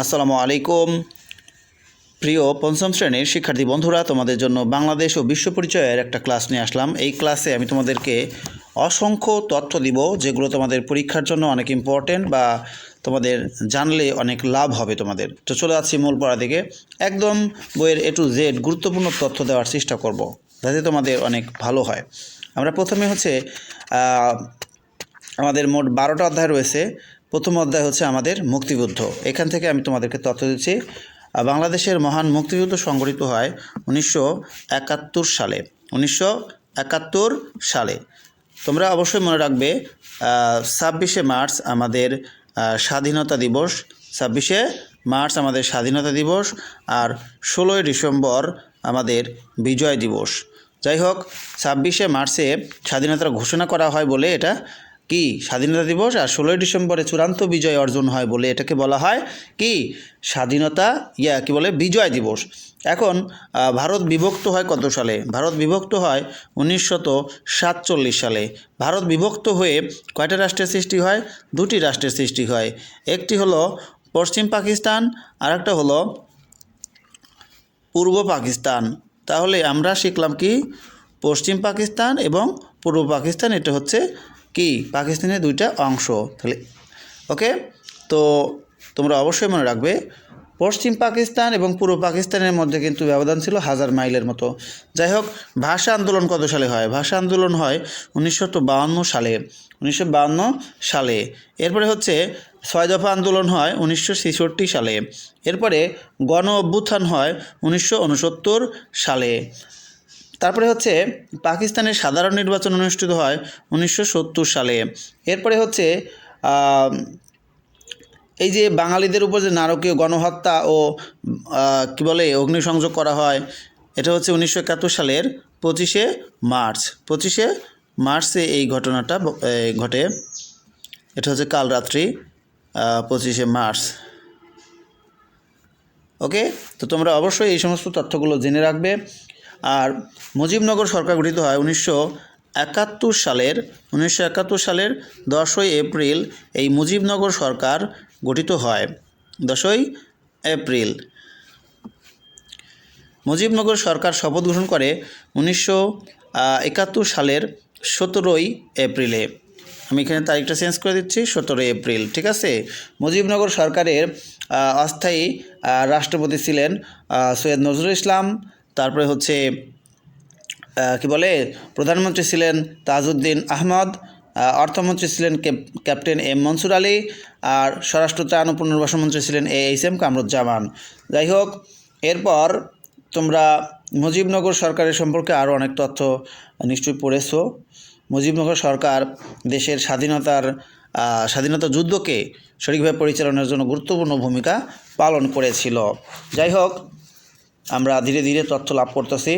আসসালামু আলাইকুম প্রিয় পঞ্চম শ্রেণীর শিক্ষার্থী বন্ধুরা, তোমাদের জন্য বাংলাদেশ ও বিশ্ব পরিচয়ের একটা ক্লাস নিয়ে আসলাম। এই ক্লাসে আমি তোমাদেরকে অসংখ্য তথ্য দিব যেগুলো তোমাদের পরীক্ষার জন্য অনেক ইম্পর্টেন্ট বা তোমাদের জানলে অনেক লাভ হবে তোমাদের। তো চলে যাচ্ছি মূল পড়া দিকে। একদম বইয়ের A to Z গুরুত্বপূর্ণ তথ্য দেওয়ার চেষ্টা করব যাতে তোমাদের অনেক ভালো হয়। আমরা প্রথমে আমাদের মোট 12টা অধ্যায় রয়েছে। প্রথম অধ্যায় হচ্ছে আমাদের মুক্তিযুদ্ধ। এখান থেকে আমি তোমাদেরকে তথ্য দিচ্ছি। বাংলাদেশের মহান মুক্তিযুদ্ধ সংগঠিত হয় 1971 সালে। 1971 সালে তোমরা অবশ্যই মনে রাখবে 26শে মার্চ আমাদের স্বাধীনতা দিবস। 26শে মার্চ আমাদের স্বাধীনতা দিবস আর 16ই ডিসেম্বর আমাদের বিজয় দিবস। যাই হোক, 26শে মার্চে স্বাধীনতার ঘোষণা করা হয় বলে এটা কি স্বাধীনতা দিবস, আর 16ই ডিসেম্বরে চূড়ান্ত বিজয় অর্জন হয় বলে এটাকে বলা হয় কি স্বাধীনতা কি বলে বিজয় দিবস। এখন ভারত বিভক্ত হয় কত সালে? ভারত বিভক্ত হয় 1947 সালে। ভারত বিভক্ত হয়ে কয়টা রাষ্ট্রের সৃষ্টি হয়? দুটি রাষ্ট্রের সৃষ্টি হয়। একটি হলো পশ্চিম পাকিস্তান আর একটা হলো পূর্ব পাকিস্তান। তাহলে আমরা শিখলাম কি পশ্চিম পাকিস্তান এবং পূর্ব পাকিস্তান, এটা হচ্ছে কি পাকিস্তানের দুইটা অংশ। তাহলে ওকে, তো তোমরা অবশ্যই মনে রাখবে পশ্চিম পাকিস্তান এবং পূর্ব পাকিস্তানের মধ্যে কিন্তু ব্যবধান ছিল 1000 মাইলের মতো। যাই হোক, ভাষা আন্দোলন কত সালে হয়? ভাষা আন্দোলন হয় 1952 সালে। 1952 সালে। এরপরে হচ্ছে 6 দফা আন্দোলন হয় 1966 সালে। এরপরে গণ অভ্যুত্থান হয় 1969 সালে। তারপরে হচ্ছে পাকিস্তানের সাধারণ নির্বাচন অনুষ্ঠিত হয় 1970 সালে। এরপরে হচ্ছে এই যে বাঙালিদের উপর যে নারকীয় গণহত্যা ও কি বলে অগ্নিসংযোগ করা হয়, এটা হচ্ছে 1971 সালের 25শে মার্চ। 25শে মার্চে এই ঘটনাটা ঘটে। এটা হচ্ছে কাল রাত্রি 25শে মার্চ। ওকে, তো তোমরা অবশ্যই এই সমস্ত তথ্যগুলো জেনে রাখবে। আর মুজিবনগর সরকার গঠিত হয় 1971 সালের 10ই এপ্রিল এই মুজিবনগর সরকার গঠিত হয়। 10ই এপ্রিল মুজিবনগর সরকার শপথ গ্রহণ করে 1971 সালের 17ই এপ্রিলে। আমি এখানে তারিখটা চেঞ্জ করে দিচ্ছি, 17ই এপ্রিল, ঠিক আছে। মুজিবনগর সরকারের অস্থায়ী রাষ্ট্রপতি ছিলেন সৈয়দ নজরুল ইসলাম। তারপরে হচ্ছে কি বলে প্রধানমন্ত্রী ছিলেন তাজউদ্দিন আহমদ, অর্থমন্ত্রী ছিলেন ক্যাপ্টেন এম মনসুর আলী, আর স্বরাষ্ট্র ত্রাণ ও পুনর্বাসন মন্ত্রী ছিলেন AHM কামরুজ্জামান। যাই হোক, এরপর তোমরা মুজিবনগর সরকারের সম্পর্কে আরও অনেক তথ্য নিশ্চয়ই পড়েছো। মুজিবনগর সরকার দেশের স্বাধীনতা যুদ্ধকে সঠিকভাবে পরিচালনার জন্য গুরুত্বপূর্ণ ভূমিকা পালন করেছিল। যাই হোক, আমরা ধীরে ধীরে তথ্য লাভ করতেছি।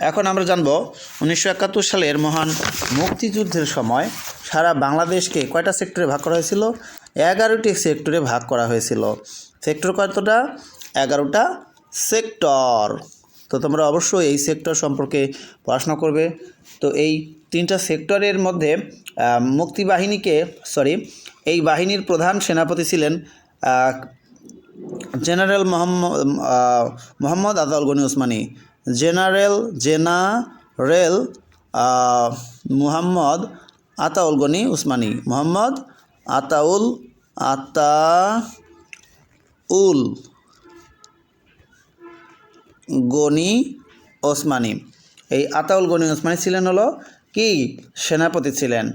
এখন আমরা জানব 1971 সালের মহান মুক্তিযুদ্ধের সময় সারা বাংলাদেশকে কয়টা সেক্টরে ভাগ করা হয়েছিল? 11টি সেক্টরে ভাগ করা হয়েছিল। সেক্টর কতটা? 11টা সেক্টর। তো তোমরা অবশ্যই এই সেক্টর সম্পর্কে পড়াশোনা করবে। তো এই 3টা সেক্টরের মধ্যে এই বাহিনীর প্রধান সেনাপতি ছিলেন জেনারেল মোহাম্মদ আতাউল গনি উসমানী। জেনারেল মোহাম্মদ আতাউল গনি উসমানী। মোহাম্মদ আতাউল গনি ওসমানী। এই আতাউল গনি ওসমানী ছিলেন হলো কি সেনাপতি ছিলেন।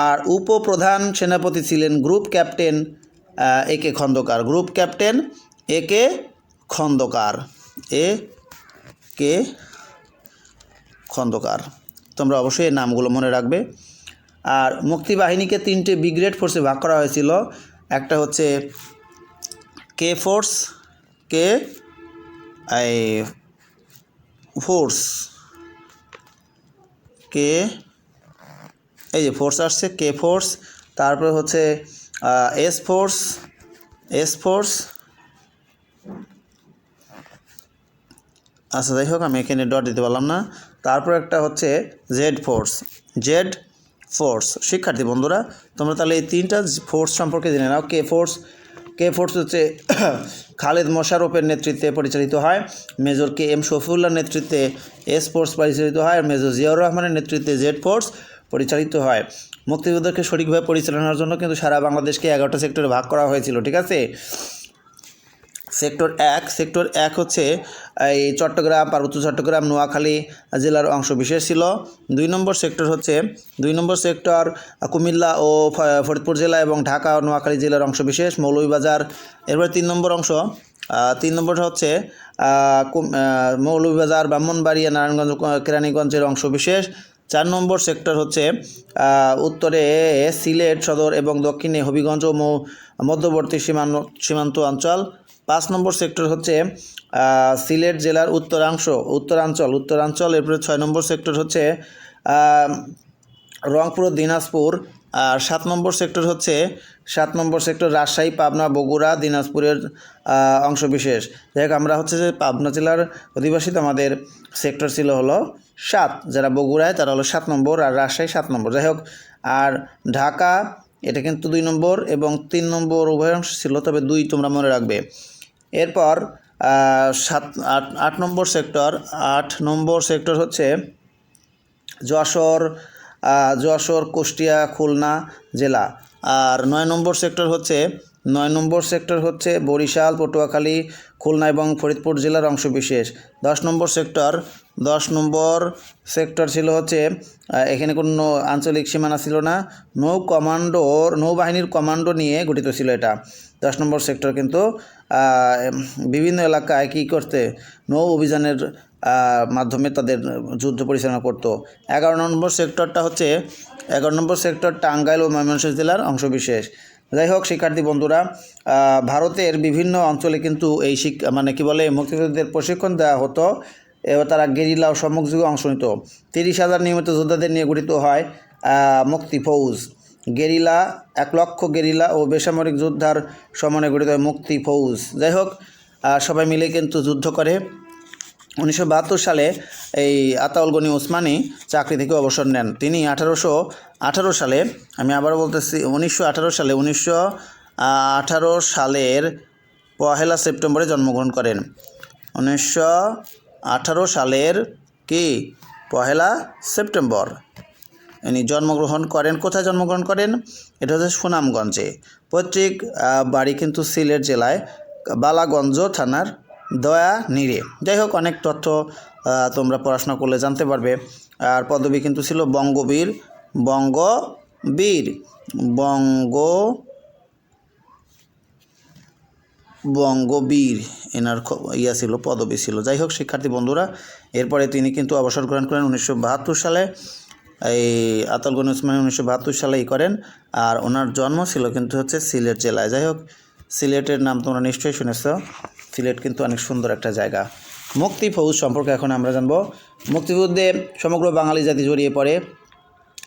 আর উপপ্রধান সেনাপতি ছিলেন group captain AK Khandakar. Group captain AK Khandakar. তোমরা অবশ্যই এই নামগুলো মনে রাখবে। আর মুক্তিবাহিনীকে 3টে ব্রিগেড ফোর্সে ভাগ করা হয়েছিল। একটা হচ্ছে কে ফোর্স, এই যে ফোর্স আসছে কে ফোর্স। তারপরে হচ্ছে এস ফোর্স। আচ্ছা, যাই হোক, আমি এখানে ডট দিতে পারলাম না। তারপর একটা হচ্ছে জেড ফোর্স। শিক্ষার্থী বন্ধুরা, তোমরা তাহলে এই 3টা ফোর্স সম্পর্কে জেনে নাও। কে কে ফোর্স হচ্ছে খালেদ মোশাররফের নেতৃত্বে পরিচালিত হয়, মেজর কে এম শফিউল্লাহর নেতৃত্বে এস ফোর্স পরিচালিত হয়, মেজর জিয়াউর রহমানের নেতৃত্বে জেড ফোর্স পরিচালিত হয়। মুক্তিযুদ্ধকে সঠিকভাবে পরিচালনার জন্য কিন্তু সারা বাংলাদেশকে 11টা সেক্টরে ভাগ করা হয়েছিল, ঠিক আছে। সেক্টর এক হচ্ছে এই চট্টগ্রাম, পার্বত্য চট্টগ্রাম, নোয়াখালী জেলার অংশ বিশেষ ছিল। 2 নম্বর সেক্টর কুমিল্লা ও ফরিদপুর জেলা এবং ঢাকা ও নোয়াখালী জেলার অংশ বিশেষ, মৌলভীবাজার। এরপর 3 নম্বর হচ্ছে মৌলভীবাজার, ব্রাহ্মণবাড়িয়া, নারায়ণগঞ্জ, কেরানীগঞ্জের অংশ বিশেষ। 4 নম্বর সেক্টর হচ্ছে উত্তরে সিলেট সদর এবং দক্ষিণে হবিগঞ্জ ও মধ্যবর্তী সীমান্ত অঞ্চল। 5 নম্বর সেক্টর হচ্ছে সিলেট জেলার উত্তরাঞ্চল। এরপরে 6 নম্বর সেক্টর হচ্ছে রংপুর, দিনাজপুর। আর 7 নম্বর সেক্টর রাজশাহী, পাবনা, বগুড়া, দিনাজপুরের অংশ বিশেষ। যাই হোক, আমরা হচ্ছে যে পাবনা জেলার অধিবাসী, আমাদের সেক্টর ছিল হলো 7, যারা বগুড়ায় তারা হলো 7 নম্বর, আর রাজশাহী 7 নম্বর। যাই হোক, আর ঢাকা এটা কিন্তু 2 নম্বর এবং 3 নম্বর উভয় অংশ ছিল, তবে 2 তোমরা মনে রাখবে। এরপর 8 নম্বর সেক্টর হচ্ছে যশোর, কুষ্টিয়া, খুলনা জেলা। আর 9 নম্বর সেক্টর হচ্ছে বরিশাল, পটুয়াখালী, খুলনা এবং ফরিদপুর জেলার অংশ বিশেষ। 10 নম্বর সেক্টর ছিল হচ্ছে এখানে কোনো আঞ্চলিক সীমানা ছিল না, নৌবাহিনীর কমান্ডো নিয়ে গঠিত ছিল এটা। 10 নম্বর সেক্টর কিন্তু বিভিন্ন এলাকায় কী করতে, নৌ অভিযানের মাধ্যমে তাদের যুদ্ধ পরিচালনা করত। 11 নম্বর সেক্টর টাঙ্গাইল ও ময়মনসিংহ জেলার অংশ বিশেষ। যাই হোক শিক্ষার্থী বন্ধুরা, ভারতের বিভিন্ন অঞ্চলে কিন্তু এই মুক্তিযুদ্ধের প্রশিক্ষণ দেওয়া হতো এবং তারা গেরিলা ও সম্মুখযুদ্ধে অংশ নিত। 30,000 নিয়মিত যোদ্ধাদের নিয়ে গঠিত হয় মুক্তি ফৌজ। 1 লক্ষ গেরিলা ও বেসামরিক যোদ্ধার সমন্বয়ে গঠিত হয় মুক্তি ফৌজ। যাই হোক, সবাই মিলে কিন্তু যুদ্ধ করে। 1972 সালে এই আতাউল গনি ওসমানী চাকরি থেকে অবসর নেন। তিনি 1918 সালে, আমি আবার বলতেছি 1918 সালের 1 সেপ্টেম্বরে জন্মগ্রহণ করেন। 1918 সালের 1 সেপ্টেম্বর ইনি জন্মগ্রহণ করেন। কোথায় জন্মগ্রহণ করেন? এটা হচ্ছে সুনামগঞ্জে। পৈতৃক বাড়ি কিন্তু সিলেট জেলায় বালাগঞ্জ থানার দয়ানীরে। যাই হোক, অনেক তথ্য তোমরা পড়াশোনা করলে জানতে পারবে। আর পদবী কিন্তু ছিল বঙ্গবীর এনার ছিল, পদবী ছিল। যাই হোক শিক্ষার্থী বন্ধুরা, এরপরে তিনি কিন্তু অবসর গ্রহণ করেন 1972 সালে। এই আতাউল গনি ওসমানী 1972 সালেই করেন। আর ওনার জন্ম ছিল কিন্তু হচ্ছে সিলেট জেলায়। যাই হোক, সিলেটের নাম তোমরা নিশ্চয়ই শুনেছ। সিলেট কিন্তু অনেক সুন্দর একটা জায়গা। মুক্তি ফৌজ সম্পর্কে এখন আমরা জানব। মুক্তিযুদ্ধে সমগ্র বাঙালি জাতি জড়িয়ে পড়ে।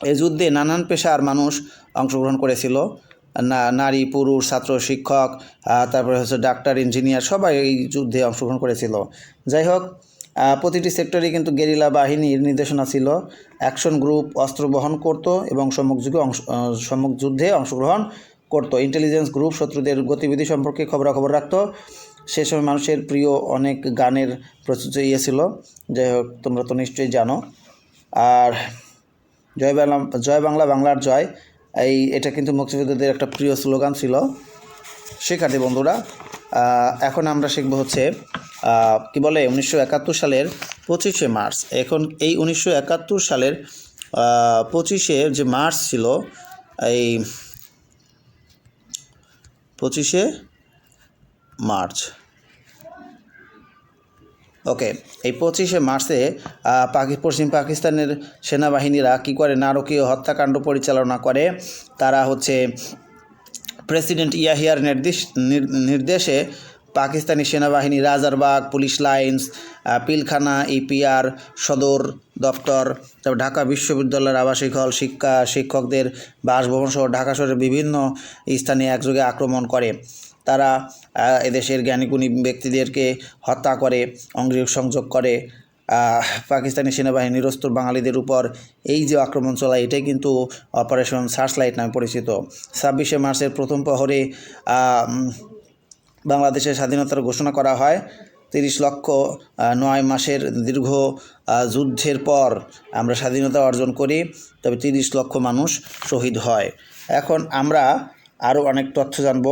এই যুদ্ধে নানান পেশার মানুষ অংশগ্রহণ করেছিল, নারী, পুরুষ, ছাত্র, শিক্ষক, তারপরে হচ্ছে ডাক্তার, ইঞ্জিনিয়ার, সবাই এই যুদ্ধে অংশগ্রহণ করেছিল। যাই হোক, প্রতিটি সেক্টরে কিন্তু গেরিলা বাহিনীর নির্দেশনা ছিল। অ্যাকশন গ্রুপ অস্ত্র বহন করত এবং সম্মুখ যুদ্ধে অংশগ্রহণ করত। ইন্টেলিজেন্স গ্রুপ শত্রুদের গতিবিধি সম্পর্কে খবরাখবর রাখত। সে সময় মানুষের প্রিয় অনেক গানের প্রচুর ছিল। যাই হোক, তোমরা তো নিশ্চয়ই জানো। আর জয় বাংলা, বাংলার জয়, এটা কিন্তু মুক্তিযোদ্ধাদের একটা প্রিয় স্লোগান ছিল। শিক্ষার্থী বন্ধুরা, এখন আমরা শিখব হচ্ছে 1971 সালের 25শে মার্চ। এখন এই 1971 সালের 25শে যে মার্চ ছিল, এই 25শে মার্চ, ওকে, এই 25শে মার্চে পশ্চিম পাকিস্তানের সেনাবাহিনীরা কী করে, নারকীয় হত্যাকাণ্ড পরিচালনা করে। তারা হচ্ছে প্রেসিডেন্ট ইয়াহিয়ার নির্দেশে পাকিস্তানি সেনাবাহিনী Rajarbagh, police lines, Pilkhana, EPR সদর দপ্তর, তারপর ঢাকা বিশ্ববিদ্যালয়ের আবাসিক হল, শিক্ষকদের বাসভবন সহ ঢাকা শহরের বিভিন্ন স্থানে একযোগে আক্রমণ করে। তারা এদেশের জ্ঞানীগুণী ব্যক্তিদেরকে হত্যা করে, অগ্নিসংযোগ করে। পাকিস্তানি সেনাবাহিনী নিরস্ত্র বাঙালিদের উপর এই যে আক্রমণ চলায়, এটাই কিন্তু অপারেশন সার্চলাইট নামে পরিচিত। 26শে মার্চের প্রথম প্রহরে বাংলাদেশের স্বাধীনতার ঘোষণা করা হয়। 30 লক্ষ 9 মাসের দীর্ঘ যুদ্ধের পর আমরা স্বাধীনতা অর্জন করি, তবে 30 লক্ষ মানুষ শহীদ হয়। এখন আমরা আরও অনেক তথ্য জানব।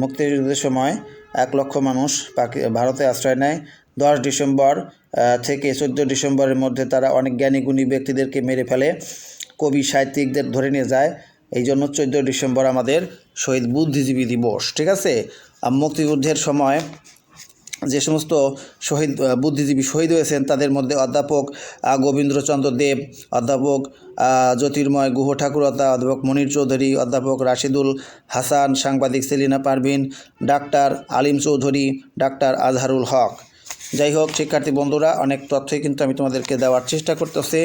মুক্তিযুদ্ধের সময় 1 লক্ষ মানুষ ভারতে আশ্রয় নেয়। 10 ডিসেম্বর থেকে 14 ডিসেম্বরের মধ্যে তারা অনেক জ্ঞানী গুণী ব্যক্তিদেরকে মেরে ফেলে, কবি সাহিত্যিকদের ধরে নিয়ে যায়। এই জন্য 14 ডিসেম্বর আমাদের শহীদ বুদ্ধিজীবী দিবস। ঠিক আছে। মুক্তিযুদ্ধের সময় যে সমস্ত বুদ্ধিজীবী শহীদ হয়েছেন তাদের মধ্যে অধ্যাপক গোবিন্দচন্দ্র দেব, অধ্যাপক জ্যোতির্ময় গুহ ঠাকুরতা, অধ্যাপক মনির চৌধুরী, অধ্যাপক রাশিদুল হাসান, সাংবাদিক সেলিনা পারভিন, ডাক্তার আলিম চৌধুরী, ডাক্তার আজহারুল হক। যাই হোক শিক্ষার্থী বন্ধুরা, অনেক তথ্যই কিন্তু আমি তোমাদেরকে দেওয়ার চেষ্টা করতেছি।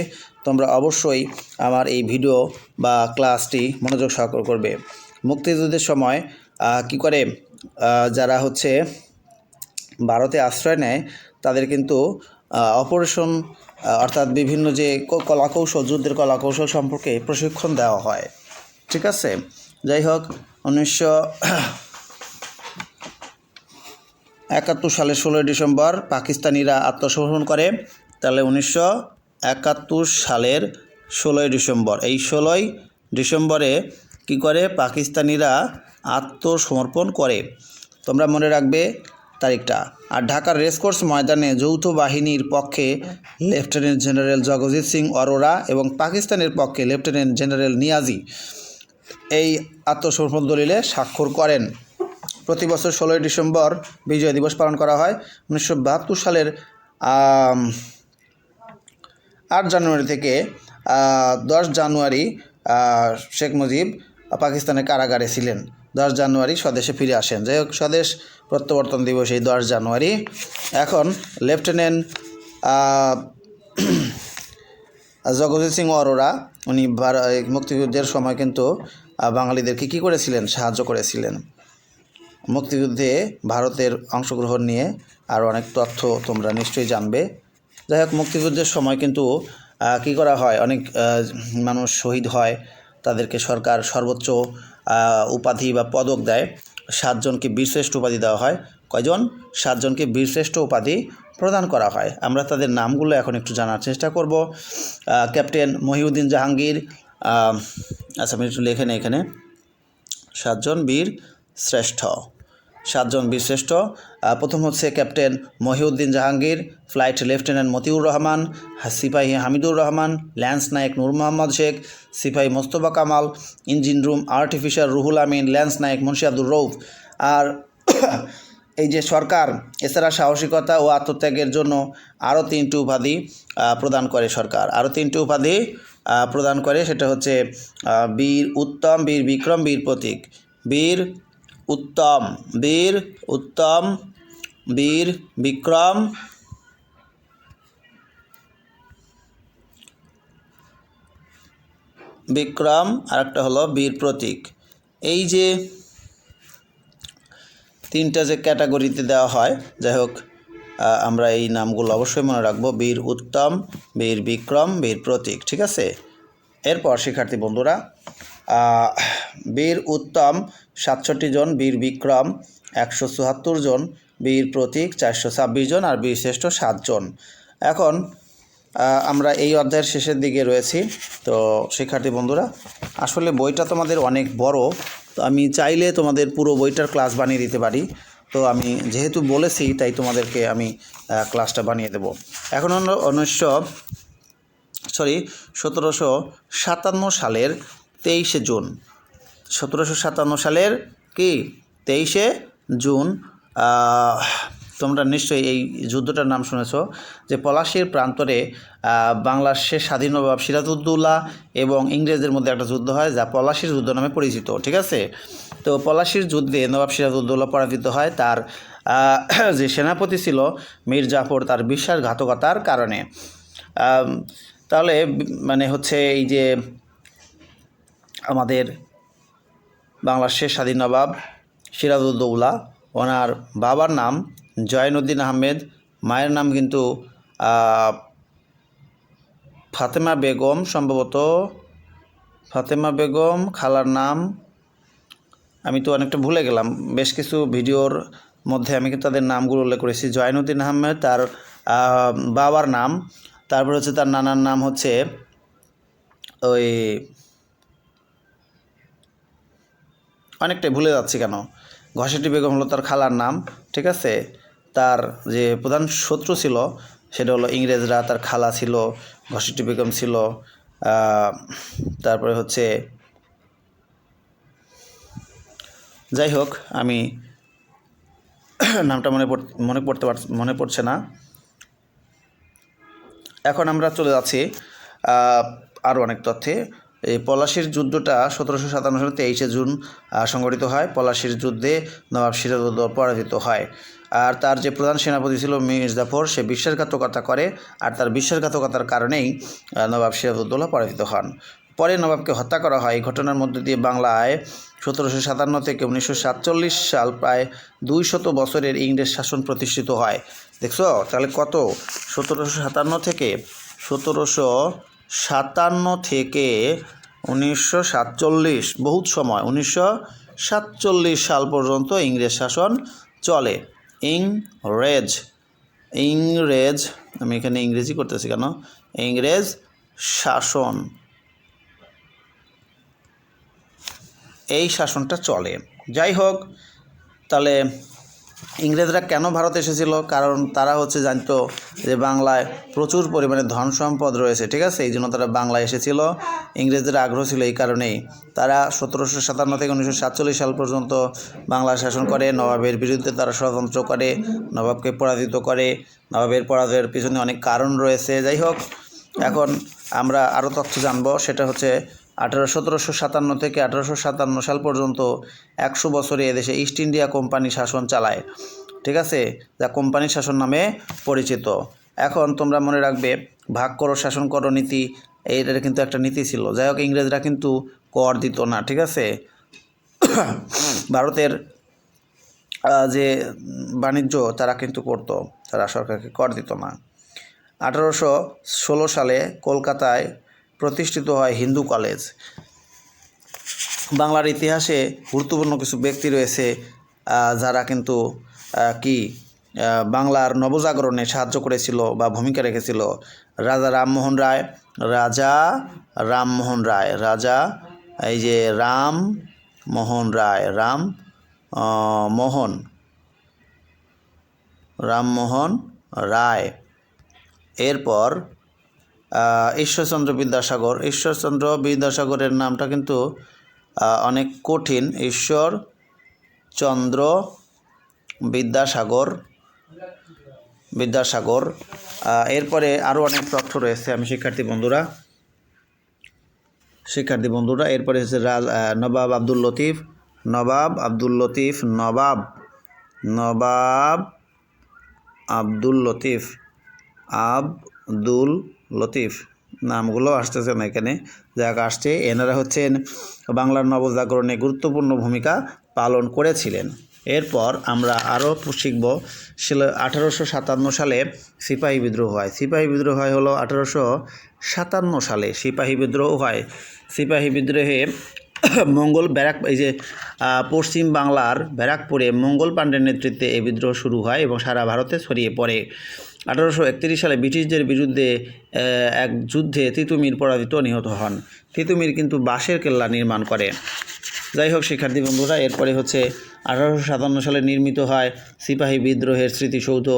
তোমরা অবশ্যই আমার এই ভিডিও বা ক্লাসটি মনোযোগ সহকারে করবে। মুক্তিযুদ্ধের সময় কি করে যারা হচ্ছে ভারতে আশ্রয় নেয় তাদের কিন্তু অপারেশন অর্থাৎ বিভিন্ন যে কলাকৌশল, যুদ্ধের কলাকৌশল সম্পর্কে প্রশিক্ষণ দেওয়া হয়। ঠিক আছে। যাই হোক 1971 সালের 16 ডিসেম্বর পাকিস্তানিরা আত্মসমর্পণ করে। তাহলে 1971 সালের 16 ডিসেম্বর, এই 16 ডিসেম্বরে কি করে পাকিস্তানিরা আত্মসমর্পণ করে, তোমরা মনে রাখবে তারিখটা। আর ঢাকার রেসকোর্স ময়দানে যৌথ বাহিনীর পক্ষে লেফটেন্যান্ট জেনারেল জগজিৎ সিং অরোরা এবং পাকিস্তানের পক্ষে লেফটেন্যান্ট জেনারেল নিয়াজি এই আত্মসমর্পণ দলিলে স্বাক্ষর করেন। প্রতি বছর 16 ডিসেম্বর বিজয় দিবস পালন করা হয়। 1972 সালের 8 জানুয়ারি থেকে 10 জানুয়ারি শেখ মুজিব পাকিস্তানের কারাগারে ছিলেন। 10 জানুয়ারি স্বদেশে ফিরে আসেন। যাই হোক স্বদেশ প্রত্যাবর্তন দিবস এই 10 জানুয়ারি। এখন লেফটেন্যান্ট জগজিৎ সিং অরোরা উনি মুক্তিযুদ্ধের সময় কিন্তু বাঙালিদেরকে কী করেছিলেন, সাহায্য করেছিলেন। মুক্তিযুদ্ধে ভারতের অংশগ্রহণ নিয়ে আরও অনেক তথ্য তোমরা নিশ্চয়ই জানবে। যাই হোক মুক্তিযুদ্ধের সময় কিন্তু কী করা হয়, অনেক মানুষ শহীদ হয়, তাদেরকে সরকার সর্বোচ্চ উপাধি বা পদক দেয়। 7 জনকে বীরশ্রেষ্ঠ উপাধি দেওয়া হয়। কয়জন? 7 জনকে বীরশ্রেষ্ঠ উপাধি প্রদান করা হয়। আমরা তাদের নামগুলো এখন একটু জানার চেষ্টা করব। ক্যাপ্টেন মহিউদ্দিন জাহাঙ্গীর, আচ্ছা আমি একটু লেখেন এখানে, 7 জন বীর শ্রেষ্ঠ, 7 জন বীরশ্রেষ্ঠ। প্রথম হচ্ছে captain Mohiuddin Jahangir, flight lieutenant Motiur Rahman, সিপাহী হামিদুর রহমান, ল্যান্স নায়েক নূর মোহাম্মদ শেখ, সিপাহী Mostafa Kamal, engine room artificer Ruhul Amin, lance Naik Munshi Abdur Rouf. আর এই যে সরকার এছাড়া সাহসিকতা ও আত্মত্যাগের জন্য আরও 3টি উপাধি প্রদান করে। সরকার আরও 3টি উপাধি প্রদান করে, সেটা হচ্ছে বীর উত্তম, বীর বিক্রম, বীর প্রতীক। বীর উত্তম, বীর উত্তম, বীর বিক্রম, বিক্রম, আর একটা হলো বীর প্রতীক। এই যে 3টা যে ক্যাটাগরিতে দেওয়া হয়, যাই হোক আমরা এই নামগুলো অবশ্যই মনে রাখবো, বীর উত্তম, বীর বিক্রম, বীর প্রতীক। ঠিক আছে। এরপর শিক্ষার্থী বন্ধুরা, বীর উত্তম 67 জন, বীর বিক্রম 174 জন, বীর প্রতীক 426 জন, আর বীর শ্রেষ্ঠ 7 জন। এখন আমরা এই অধ্যায়ের শেষের দিকে রয়েছি। তো শিক্ষার্থী বন্ধুরা, আসলে বইটা তোমাদের অনেক বড়, তো আমি চাইলে তোমাদের পুরো বইটার ক্লাস বানিয়ে দিতে পারি। তো আমি যেহেতু বলেছি তাই তোমাদেরকে আমি ক্লাসটা বানিয়ে দেব। এখন 1757 সালের 23শে জুন, 1757 সালের কি 23শে জুন, তোমরা নিশ্চয়ই এই যুদ্ধটার নাম শুনেছ, যে পলাশীর প্রান্তরে বাংলাদেশের স্বাধীন নবাব সিরাজউদ্দৌলা এবং ইংরেজদের মধ্যে একটা যুদ্ধ হয়, যা পলাশীর যুদ্ধ নামে পরিচিত। ঠিক আছে। তো পলাশীর যুদ্ধে নবাব সিরাজউদ্দৌলা পরাজিত হয়। তার যে সেনাপতি ছিল মীর জাফর, তার বিশ্বাসঘাতকতার কারণে। তাহলে মানে হচ্ছে এই যে আমাদের বাংলাদেশের স্বাধীন নবাব সিরাজউদ্দৌলা, ওনার বাবার নাম জয়নুদ্দিন আহমেদ, মায়ের নাম কিন্তু ফাতেমা বেগম, সম্ভবত ফাতেমা বেগম, খালার নাম আমি তো অনেকটা ভুলে গেলাম, বেশ কিছু ভিডিওর মধ্যে আমি কিন্তু তাদের নামগুলো উল্লেখ করেছি। জয়নুদ্দিন আহমেদ তার বাবার নাম, তারপর হচ্ছে তার নানার নাম হচ্ছে ওই অনেকটাই ভুলে যাচ্ছি কেন, ঘসেটি বেগম হলো তার খালার নাম, ঠিক আছে। তার যে প্রধান শত্রু ছিল সেটা হলো ইংরেজরা, তার খালা ছিল, ঘসেটি বেগম ছিল। তারপরে হচ্ছে যাই হোক আমি নামটা মনে পড়ছে না। এখন আমরা চলে যাচ্ছি আরও অনেক তথ্যে। এই পলাশির যুদ্ধটা 1757 সালে 23শে জুন সংঘটিত হয়। পলাশির যুদ্ধে নবাব সিরাজউদ্দৌলা পরাজিত হয়। আর তার যে প্রধান সেনাপতি ছিল মীর জাফর, সে বিশ্বাসঘাতকতা করে, আর তার বিশ্বাসঘাতকতার কারণেই নবাব সিরাজউদ্দৌলা পরাজিত হন। পরে নবাবকে হত্যা করা হয়। এই ঘটনার মধ্যে দিয়ে বাংলায় 1757 থেকে 1947 সাল প্রায় 200 বছরের ইংরেজ শাসন প্রতিষ্ঠিত হয়। দেখছো তাহলে কত, 1757 থেকে 1947 বহুত সময়, 1947 সাল পর্যন্ত ইংরেজ শাসন চলে। ইংরেজ আমি এখানে ইংরেজি করতেছি কেন, ইংরেজ শাসন, এই শাসনটা চলে। যাই হোক, তাহলে ইংরেজরা কেন ভারত এসেছিল? কারণ তারা হচ্ছে জানতো যে বাংলায় প্রচুর পরিমাণে ধন সম্পদ রয়েছে, ঠিক আছে। এই জন্য তারা বাংলায় এসেছিল। ইংরেজদের আগ্রহ ছিল এই কারণেই। তারা 1757 থেকে 1947 সাল পর্যন্ত বাংলা শাসন করে। নবাবের বিরুদ্ধে তারা ষড়যন্ত্র করে, নবাবকে পরাজিত করে। নবাবের পরাজয়ের পিছনে অনেক কারণ রয়েছে। যাই হোক, এখন আমরা আরও তথ্য জানবো। সেটা হচ্ছে 1757 থেকে 1857 সাল পর্যন্ত 100 বছরে এদেশে ইস্ট ইন্ডিয়া কোম্পানি শাসন চালায়, ঠিক আছে, যা কোম্পানি শাসন নামে পরিচিত। এখন তোমরা মনে রাখবে, ভাগ করো শাসন করো নীতি, এইটার কিন্তু একটা নীতি ছিল। যাই হোক, ইংরেজরা কিন্তু কর দিত না, ঠিক আছে। ভারতের যে বাণিজ্য তারা কিন্তু করতো, তারা সরকারকে কর দিত না। 1816 সালে কলকাতায় প্রতিষ্ঠিত হয় হিন্দু কলেজ। বাংলার ইতিহাসে গুরুত্বপূর্ণ কিছু ব্যক্তি রয়েছে যারা কিন্তু বাংলার নবজাগরণে সাহায্য করেছিল বা ভূমিকা রেখেছিল। রাজা রামমোহন রায়, এই যে রামমোহন রায়, এরপর ঈশ্বরচন্দ্র বিদ্যাসাগরের নামটা কিন্তু অনেক কঠিন। ঈশ্বরচন্দ্র বিদ্যাসাগর। এরপরে আরও অনেক তথ্য রয়েছে আমি শিক্ষার্থী বন্ধুরা। এরপরে হচ্ছে নবাব আব্দুল লতিফ নামগুলো আসতেছে না এখানে, যাক আসছে। এনারা হচ্ছেন বাংলার নবজাগরণে গুরুত্বপূর্ণ ভূমিকা পালন করেছিলেন। এরপর আমরা আরও শিখব 1857 সালে সিপাহী বিদ্রোহ হয়। সিপাহী বিদ্রোহ হলো 1857 সালে সিপাহী বিদ্রোহ হয়। সিপাহী বিদ্রোহে পশ্চিম বাংলার ব্যারাকপুরে মঙ্গল পাণ্ডের নেতৃত্বে এই বিদ্রোহ শুরু হয় এবং সারা ভারতে ছড়িয়ে পড়ে। 1831 সালে ব্রিটিশদের বিরুদ্ধে এক যুদ্ধে তিতুমির পরাজিত নিহত হন। তিতুমির কিন্তু বাঁশের কেল্লা নির্মাণ করে। যাই হোক শিক্ষার্থী বন্ধুরা, এরপরে হচ্ছে 1857 সালে নির্মিত হয় সিপাহী বিদ্রোহের স্মৃতিসৌধ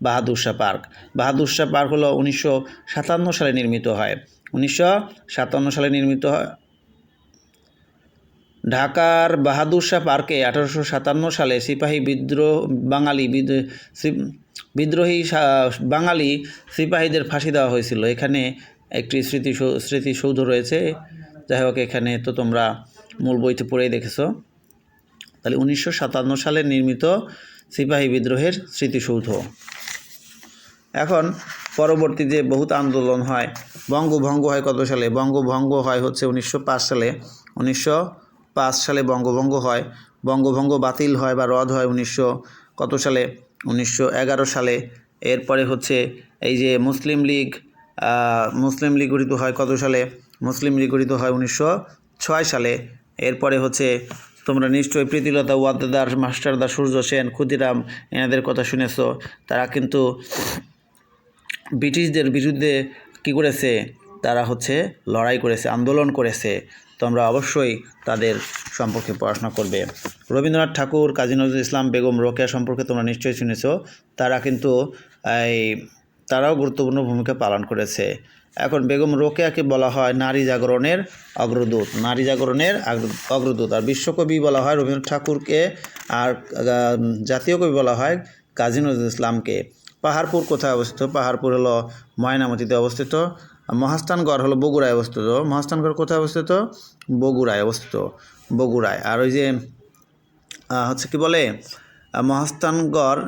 বাহাদুর শাহ পার্ক। বাহাদুর শাহ পার্ক হলো 1957 সালে নির্মিত হয়। 1957 সালে নির্মিত হয়। ঢাকার বাহাদুর শাহ পার্কে 1857 সালে বিদ্রোহী বাঙালি সিপাহীদের ফাঁসি দেওয়া হয়েছিল। এখানে একটি স্মৃতিসৌধ রয়েছে। যাই হোক, এখানে তো তোমরা মূল বইতে পড়েই দেখেছো। তাহলে 1957 সালে নির্মিত সিপাহী বিদ্রোহের স্মৃতিসৌধ। এখন পরবর্তীতে বহুত আন্দোলন হয়। বঙ্গভঙ্গ হয় কত সালে? বঙ্গভঙ্গ হয় হচ্ছে 1905 সালে। 1905 সালে বঙ্গভঙ্গ হয়। বঙ্গভঙ্গ বাতিল হয় বা রদ হয় কত সালে? 1911 সালে। এরপরে হচ্ছে এই যে মুসলিম লীগ গঠিত হয় কত সালে? মুসলিম লীগ গঠিত হয় 1906 সালে। এরপরে হচ্ছে তোমরা নিশ্চয়ই প্রীতিলতা ওয়াদ্দেদার, মাস্টারদা, সূর্য সেন, ক্ষুদিরাম এনাদের কথা শুনেছ। তারা কিন্তু ব্রিটিশদের বিরুদ্ধে কী করেছে, তারা হচ্ছে লড়াই করেছে, আন্দোলন করেছে। তোমরা অবশ্যই তাদের সম্পর্কে পড়াশোনা করবে। রবীন্দ্রনাথ ঠাকুর, কাজী নজরুল ইসলাম, বেগম রোকেয়া সম্পর্কে তোমরা নিশ্চয়ই শুনেছ। তারা কিন্তু তারাও গুরুত্বপূর্ণ ভূমিকা পালন করেছে। এখন বেগম রোকেয়াকে বলা হয় নারী জাগরণের অগ্রদূত, নারী জাগরণের অগ্রদূত। আর বিশ্বকবি বলা হয় রবীন্দ্রনাথ ঠাকুরকে, আর জাতীয় কবি বলা হয় কাজী নজরুল ইসলামকে। পাহাড়পুর কোথায় অবস্থিত? পাহাড়পুর হলো ময়নামতিতে অবস্থিত। মহাস্থানগড় হলো বগুড়ায় অবস্থিত। মহাস্থানগড় কোথায় অবস্থিত? বগুড়ায় অবস্থিত, বগুড়ায়। আর ওই যে হচ্ছে কি বলে, মহাস্থানগড়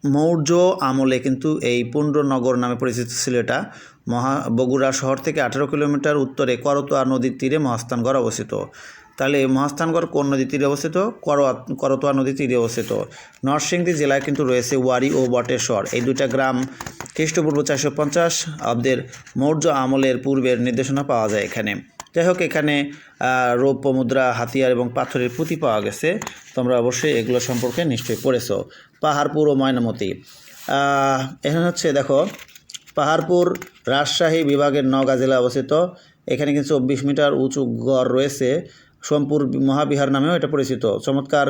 মৌর্য আমলে কিন্তু এই পুণ্ড্রনগর নামে পরিচিত ছিল। এটা বগুড়া শহর থেকে 18 কিলোমিটার উত্তরে করতোয়া নদীর তীরে মহাস্থানগড় অবস্থিত। তাহলে মহাস্থানগড় কোন নদীর তীরে অবস্থিত? করতোয়া নদীর তীরে অবস্থিত। নরসিংদী জেলায় কিন্তু রয়েছে ওয়ারী ও বটেশ্বর, এই দুইটা গ্রাম খ্রিস্টপূর্ব 450 অব্দের মৌর্য আমলের পূর্বের নির্দেশনা পাওয়া যায় এখানে। যাই হোক, এখানে রৌপ্য মুদ্রা, হাতিয়ার এবং পাথরের পুঁতি পাওয়া গেছে। তোমরা অবশ্যই এগুলো সম্পর্কে নিশ্চয়ই পড়েছ। পাহাড়পুর ও ময়নামতি, এখানে হচ্ছে দেখো, পাহাড়পুর রাজশাহী বিভাগের নওগাঁ জেলায় অবস্থিত। এখানে কিন্তু 24 মিটার উঁচু গড় রয়েছে। সোমপুর মহাবিহার নামেও এটা পরিচিত। চমৎকার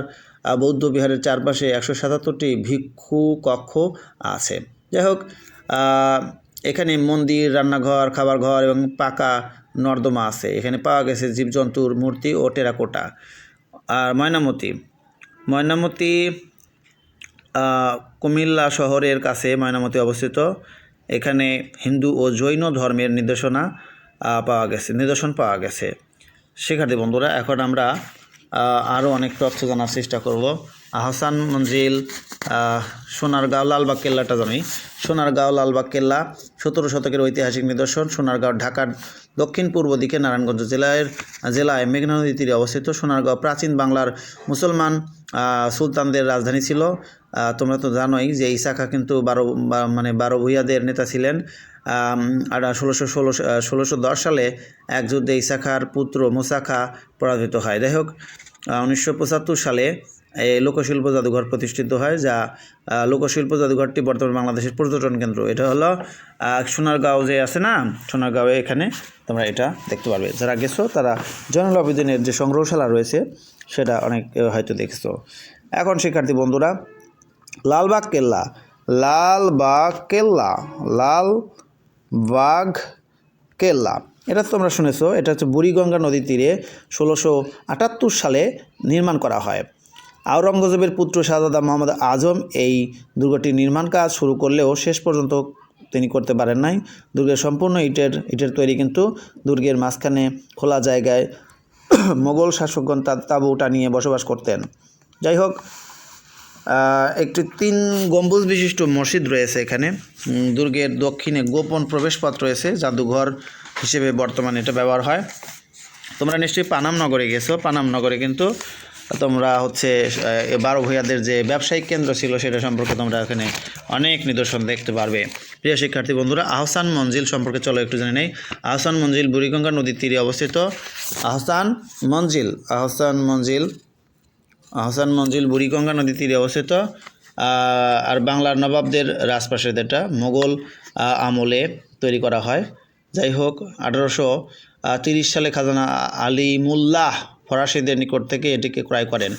বৌদ্ধ বিহারের চারপাশে 177টি ভিক্ষু কক্ষ আছে। যাই হোক, এখানে মন্দির, রান্নাঘর, খাবার ঘর এবং পাকা নর্দমা আছে। এখানে পাওয়া গেছে জীবজন্তুর মূর্তি ও টেরাকোটা। আর ময়নামতি কুমিল্লা শহরের কাছে ময়নামতি অবস্থিত। এখানে হিন্দু ও জৈন ধর্মের নিদর্শন পাওয়া গেছে। শিক্ষার্থী বন্ধুরা, এখন আমরা আরও অনেক তথ্য জানার চেষ্টা করব। আহসান মঞ্জিল, সোনারগাঁও, লালবাগ কেল্লাটা জানি। সোনারগাঁও, লালবাগ কেল্লা 17 শতকের ঐতিহাসিক নিদর্শন। সোনারগাঁও ঢাকার দক্ষিণ পূর্ব দিকে নারায়ণগঞ্জ জেলায় মেঘনা নদীর তীরে অবস্থিত। সোনারগাঁও প্রাচীন বাংলার মুসলমান সুলতানদের রাজধানী ছিল। তোমরা তো জানোই যে ইসাখা কিন্তু 12 ভূঁইয়াদের নেতা ছিলেন। আর 1610 সালে এক যুদ্ধে ইসাখার পুত্র মুসাখা পরাজিত হয়। যাই হোক, 1975 সালে এই লোকশিল্প জাদুঘর প্রতিষ্ঠিত হয়, যা লোকশিল্প জাদুঘরটি বর্তমানে বাংলাদেশের পর্যটন কেন্দ্র। এটা হলো সোনারগাঁও যে আছে না, সোনারগাঁওয়ে এখানে তোমরা এটা দেখতে পারবে। যারা গেছো তারা জয়নুল আবেদিনের যে সংগ্রহশালা রয়েছে সেটা অনেক হয়তো দেখছো। এখন শিক্ষার্থী বন্ধুরা, লালবাগ কেল্লা এটা তোমরা শুনেছো। এটা হচ্ছে বুড়িগঙ্গা নদীর তীরে 1678 সালে নির্মাণ করা হয়। আওরঙ্গজেবের পুত্র শাহজাদা মোহাম্মদ আজম এই দুর্গটির নির্মাণ কাজ শুরু করলেও শেষ পর্যন্ত তিনি করতে পারেন নাই। দুর্গের সম্পূর্ণ ইটের তৈরি, কিন্তু দুর্গের মাঝখানে খোলা জায়গায় মোগল শাসকগণ তাঁবু টানিয়ে বসবাস করতেন। যাই হোক, একটি 3 গম্বুজ বিশিষ্ট মসজিদ রয়েছে এখানে। দুর্গের দক্ষিণে গোপন প্রবেশপথ রয়েছে, জাদুঘর হিসেবে বর্তমানে এটা ব্যবহার হয়। তোমরা নিশ্চয়ই পানাম নগরে গেছো। পানাম নগরে কিন্তু তোমরা হচ্ছে 12 ভূঁইয়াদের যে ব্যবসায়িক কেন্দ্র ছিল সেটা সম্পর্কে তোমরা এখানে অনেক নিদর্শন দেখতে পারবে। প্রিয় শিক্ষার্থী বন্ধুরা, আহসান মঞ্জিল সম্পর্কে চলো একটু জেনে নেই। আহসান মঞ্জিল বুড়িগঙ্গা নদীর তীরে অবস্থিত। আহসান মঞ্জিল বুড়িগঙ্গা নদীর তীরে অবস্থিত। আর বাংলার নবাবদের রাজপ্রাসাদ, এটা মোগল আমলে তৈরি করা হয়। যাই হোক, 1830 সালে খাজানা আলিমুল্লাহ ফরাসিদের নিকট থেকে এটিকে ক্রয় করেন।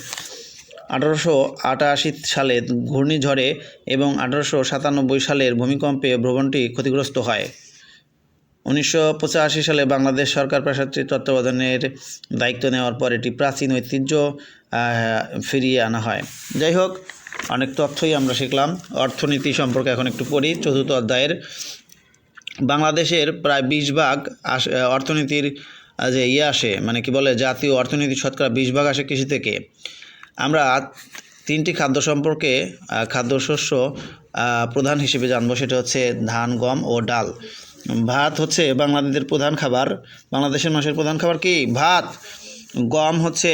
1888 সালে ঘূর্ণিঝড়ে এবং 1897 সালের ভূমিকম্পে ভবনটি ক্ষতিগ্রস্ত হয়। 1985 সালে বাংলাদেশ সরকার প্রাসাদটি তত্ত্বাবধানের দায়িত্ব নেওয়ার পর এটি প্রাচীন ঐতিহ্য ফিরিয়ে আনা হয়। যাই হোক, অনেক তথ্যই আমরা শিখলাম। অর্থনীতি সম্পর্কে এখন একটু পড়ি। 4th অধ্যায়ের বাংলাদেশের প্রায় 20% অর্থনীতির যে আসে, মানে কি বলে, জাতীয় অর্থনীতির শতকরা 20% আসে কৃষি থেকে। আমরা 3টি খাদ্য সম্পর্কে, খাদ্যশস্য প্রধান হিসেবে জানবো। সেটা হচ্ছে ধান, গম ও ডাল। ভাত হচ্ছে বাংলাদেশের প্রধান খাবার। বাংলাদেশের মানুষের প্রধান খাবার কি? ভাত। গম হচ্ছে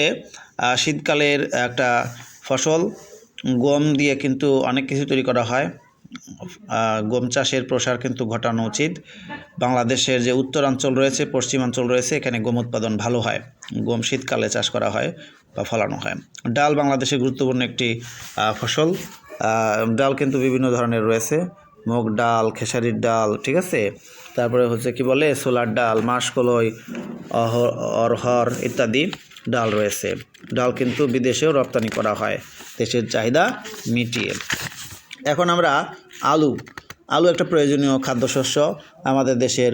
শীতকালের একটা ফসল। গম দিয়ে কিন্তু অনেক কিছু তৈরি করা হয়। গম চাষের প্রসার কিন্তু ঘটানো উচিত। বাংলাদেশের যে উত্তরাঞ্চল রয়েছে, পশ্চিমাঞ্চল রয়েছে, এখানে গম উৎপাদন ভালো হয়। গম শীতকালে চাষ করা হয় বা ফলানো হয়। ডাল বাংলাদেশের গুরুত্বপূর্ণ একটি ফসল। ডাল কিন্তু বিভিন্ন ধরনের রয়েছে, মুগ ডাল, খেসারির ডাল, ঠিক আছে। তারপরে হচ্ছে কি বলে ছোলার ডাল, মাসকলাই, অরহর ইত্যাদি ডাল রয়েছে। ডাল কিন্তু বিদেশেও রপ্তানি করা হয় দেশের চাহিদা মিটিয়ে। এখন আমরা আলু একটা প্রয়োজনীয় খাদ্যশস্য। আমাদের দেশের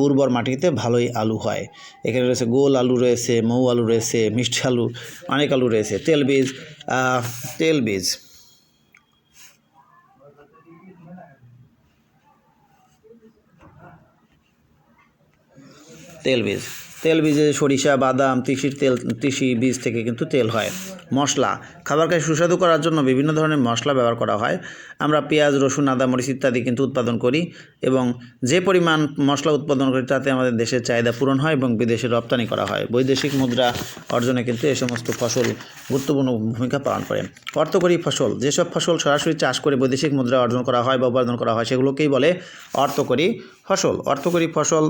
উর্বর মাটিতে ভালোই আলু হয়। এখানে রয়েছে গোল আলু রয়েছে, মৌ আলু রয়েছে, মিষ্টি আলু, অনেক আলু রয়েছে। তেলবীজে সরিষা, বাদাম, তিসি বীজ থেকে কিন্তু তেল হয়। মশলা, খাবারকে সুস্বাদু করার জন্য বিভিন্ন ধরনের মশলা ব্যবহার করা হয়। আমরা পেঁয়াজ, রসুন, আদা, মরিচ ইত্যাদি কিন্তু উৎপাদন করি এবং যে পরিমাণ মশলা উৎপাদন করি তাতে আমাদের দেশের চাহিদা পূরণ হয় এবং বিদেশে রপ্তানি করা হয়। বৈদেশিক মুদ্রা অর্জনে কিন্তু এই সমস্ত ফসল গুরুত্বপূর্ণ ভূমিকা পালন করে। অর্থকরী ফসল, যেসব ফসল সরাসরি চাষ করে বৈদেশিক মুদ্রা অর্জন করা হয় বা উৎপাদন করা হয় সেগুলোকেই বলে অর্থকরী ফসল। অর্থকরী ফসল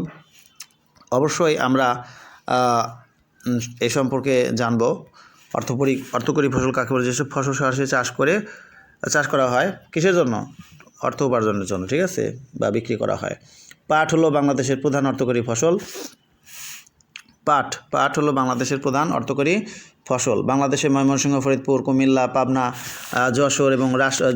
অবশ্যই আমরা এ সম্পর্কে জানব। অর্থকরী ফসল কাকে বলে? যেসব ফসল সরাসরি চাষ করা হয় কিসের জন্য? অর্থ উপার্জনের জন্য, ঠিক আছে, বা বিক্রি করা হয়। পাট হলো বাংলাদেশের প্রধান অর্থকরী ফসল। পাট হলো বাংলাদেশের প্রধান অর্থকরী ফসল। বাংলাদেশের ময়মনসিংহ, ফরিদপুর, কুমিল্লা, পাবনা, যশোর এবং